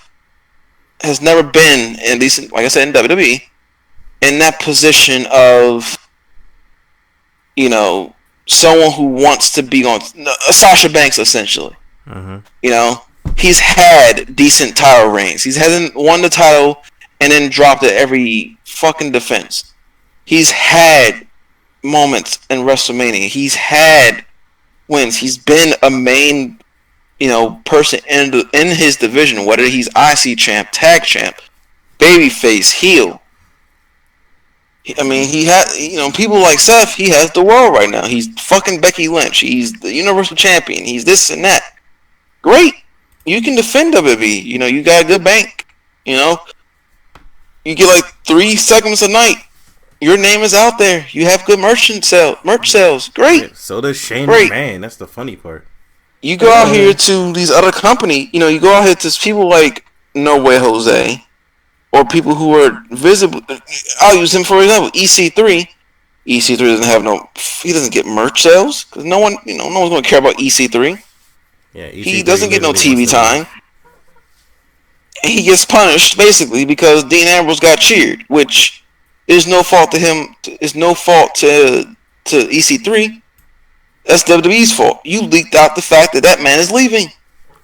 has never been, at least, like I said, in WWE, in that position of, someone who wants to be on Sasha Banks, essentially. He's had decent title reigns. He hasn't won the title and then dropped it every fucking defense. He's had moments in WrestleMania. He's had wins. He's been a main, person in his division, whether he's IC champ, tag champ, babyface, heel. I mean, he has, people like Seth, he has the world right now. He's fucking Becky Lynch. He's the Universal Champion. He's this and that. Great. You can defend WWE. You got a good bank. You get like 3 segments a night. Your name is out there. You have good merch sales. Great. Yeah, so does Shane McMahon. That's the funny part. You go out here to these other companies. You go out here to people like No Way Jose. Or people who are visible. I'll use him for example. EC3. EC3 doesn't have he doesn't get merch sales because no one's going to care about EC3. Yeah, EC3 he doesn't get no TV time. And he gets punished basically because Dean Ambrose got cheered, which is no fault to him. Is no fault to EC3. That's WWE's fault. You leaked out the fact that man is leaving.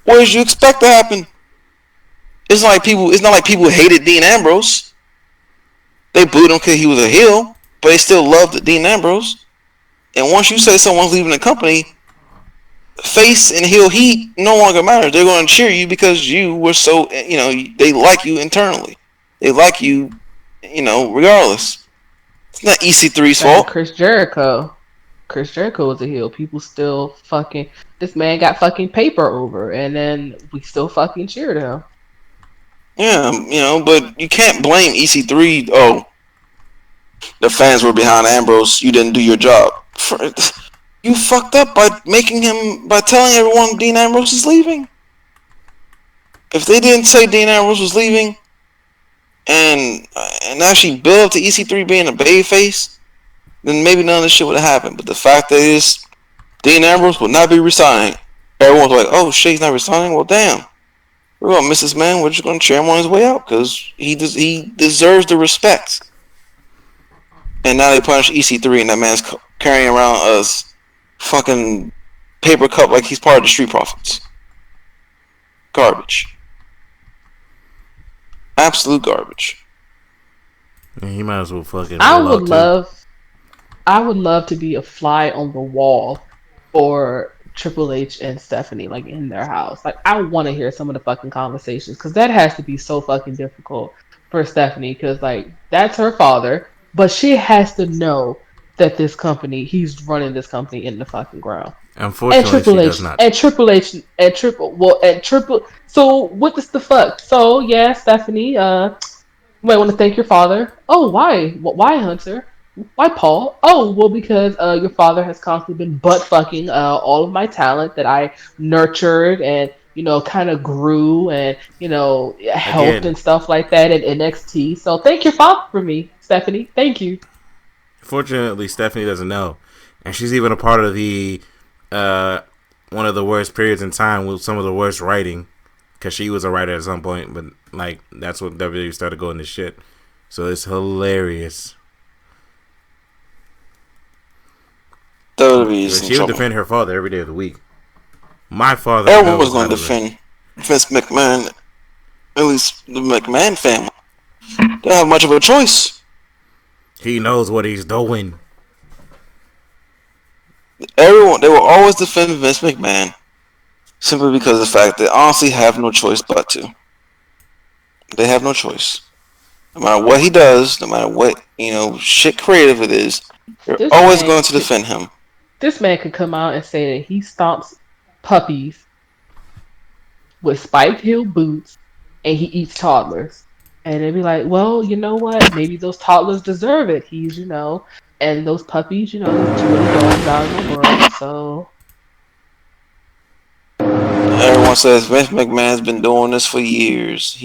What did you expect to happen? It's not like people hated Dean Ambrose. They booed him because he was a heel, but they still loved Dean Ambrose. And once you say someone's leaving the company, face and heel heat no longer matters. They're going to cheer you because you were so, they like you internally. They like you, regardless. It's not EC3's fault. Chris Jericho was a heel. People still fucking, this man got fucking paper over, and then we still fucking cheered him. Yeah, but you can't blame EC3. Oh, the fans were behind Ambrose. You didn't do your job. You fucked up by telling everyone Dean Ambrose is leaving. If they didn't say Dean Ambrose was leaving, and actually build up to EC3 being a babyface, then maybe none of this shit would have happened. But the fact that is, Dean Ambrose will not be resigning. Everyone's like, oh shit, he's not resigning? Well, damn. we're gonna miss this man. We're just gonna cheer him on his way out because he deserves the respect. And now they punish EC3, and that man's carrying around a fucking paper cup like he's part of the Street Profits. Garbage. Absolute garbage. Yeah, he might as well fucking. I would love to be a fly on the wall for Triple H and Stephanie, like in their house. Like, I want to hear some of the fucking conversations because that has to be so fucking difficult for Stephanie because, like, that's her father, but she has to know that this company, he's running this company in the fucking ground. And Unfortunately, she Triple does H, not. and Triple H, and Triple. So what is the fuck? So yeah, Stephanie, you might want to thank your father. Oh, why? Why, Hunter? Why, Paul? Oh, well, because your father has constantly been butt fucking all of my talent that I nurtured and kind of grew and helped Again, and stuff like that at NXT. So thank your father for me, Stephanie. Thank you. fortunately, Stephanie doesn't know, and she's even a part of the uh, one of the worst periods in time with some of the worst writing, because she was a writer at some point, but like that's when WWE started going to shit. So it's hilarious. WWE is in She would trouble. defend her father every day of the week. My father Everyone was knows how going to to defend Vince McMahon, at least the McMahon family. They don't have much of a choice. He knows what he's doing. They will always defend Vince McMahon simply because of the fact they honestly have no choice but to. They have no choice. No matter what he does, no matter what shit creative it is, they're This always man, going to defend him. this man could come out and say that he stomps puppies with spiked heel boots and he eats toddlers. And they'd be like, well, you know what? Maybe those toddlers deserve it. And those puppies, there's two of the dogs out in the world. So, Everyone says Vince McMahon's been doing this for years.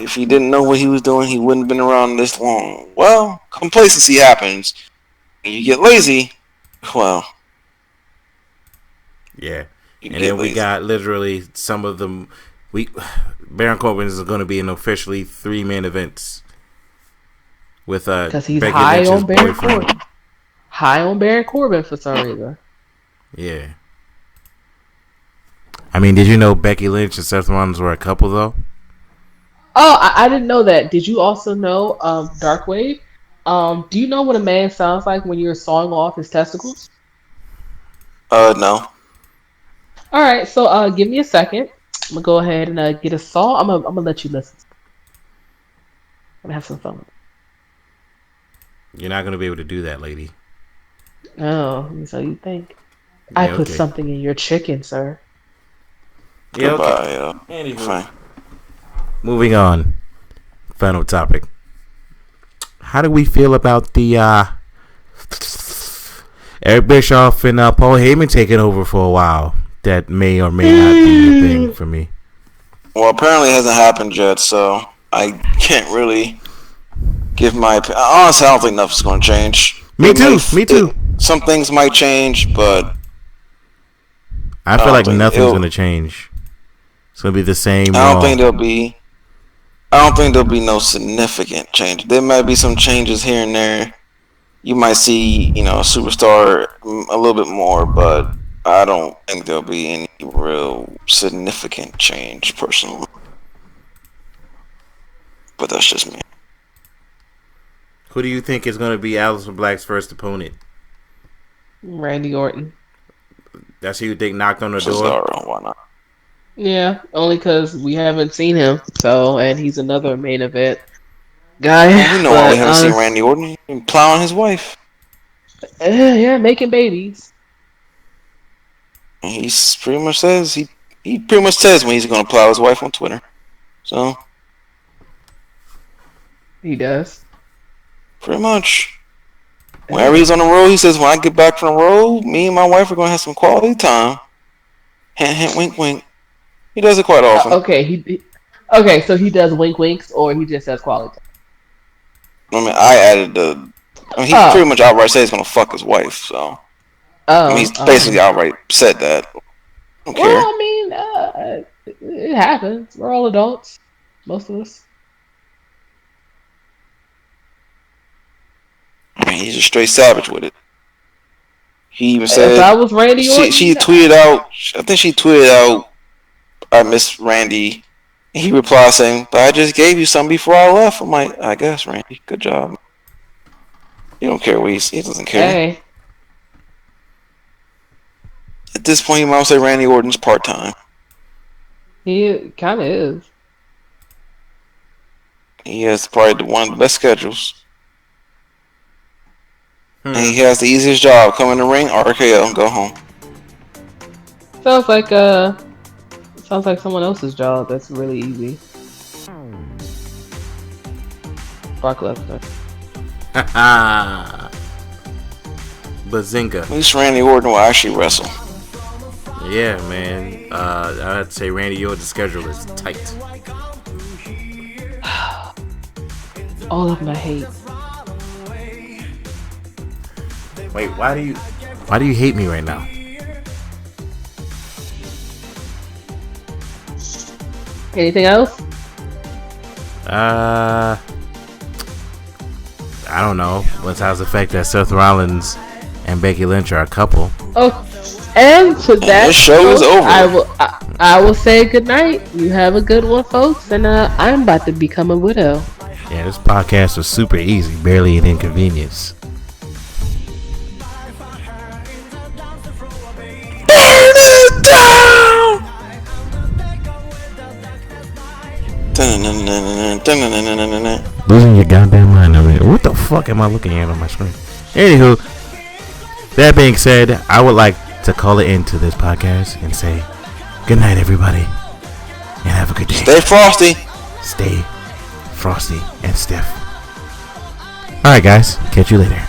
If he didn't know what he was doing, he wouldn't have been around this long. Well, complacency happens. When you get lazy, well, Yeah. you And get then we lazy. got literally some of them. Baron Corbin is going to be in officially 3 main events with because he's Becky high Lynch's on Baron boyfriend. Corbin. High on Baron Corbin for some reason. Yeah. I mean, did you know Becky Lynch and Seth Rollins were a couple though? Oh, I didn't know that. Did you also know Darkwave? Do you know what a man sounds like when you're sawing off his testicles? No. All right, so give me a second. I'm gonna go ahead and get a saw. I'm gonna let you listen. I'm gonna have some fun. You're not going to be able to do that, lady. Oh, so you think I Yeah, put okay. something in your chicken, sir? Yeah, okay. Goodbye. Anywho. Fine. Moving on. Final topic. How do we feel about the Eric Bischoff and Paul Heyman taking over for a while? That may or may not be a thing for me. Well, apparently it hasn't happened yet, so I can't really give my opinion. Honestly, I don't think nothing's going to change. Me too. Some things might change, but I feel don't like think nothing's going to change. It's going to be the same. I don't think there'll be no significant change. There might be some changes here and there. You might see, a superstar a little bit more, but I don't think there'll be any real significant change, personally. But that's just me. Who do you think is going to be Aleister Black's first opponent? Randy Orton. That's who you think knocked on the door? Cesaro, why not? Yeah, only because we haven't seen him. So, and he's another main event guy. Well, we know why we But haven't seen Randy Orton. He's been plowing his wife. yeah, making babies. And he pretty much says he pretty much says when he's going to plow his wife on Twitter. So He does. pretty much. Whenever he's on the road, he says, when I get back from the road, me and my wife are going to have some quality time. Hint, hint, wink, wink. He does it quite often. Okay, so he does wink winks, or he just says quality. I mean, I added he pretty much outright says he's going to fuck his wife, so. I mean, he's basically outright said that. don't Well, care. I mean, it happens. We're all adults, most of us. I mean, he's a straight savage with it. He even If I said was Randy she Orton, tweeted out. I think she tweeted out, "I miss Randy." And he replied saying, "But I just gave you some before I left." I'm like, I guess Randy, good job. He don't care what he doesn't care. hey, At this point, you might say Randy Orton's part time. he kind of is. He has probably one of the best schedules. And he has the easiest job. Come in the ring, RKO, and go home. Sounds like someone else's job. That's really easy. Brock Lesnar. Bazinga. At least Randy Orton will actually wrestle. Yeah, man. I'd say Randy Orton's schedule is tight. All of my hate. Wait, why do you hate me right now? Anything else? I don't know. How's the fact that Seth Rollins and Becky Lynch are a couple? Oh, and to that, this show is over. I will say good night. You have a good one, folks, and I'm about to become a widow. Yeah, this podcast was super easy, barely an inconvenience. Burn it down! Losing your goddamn mind over here. What the fuck am I looking at on my screen? Anywho, that being said, I would like to call it into this podcast and say good night, everybody, and have a good day. Stay frosty. Stay frosty and stiff. Alright, guys. Catch you later.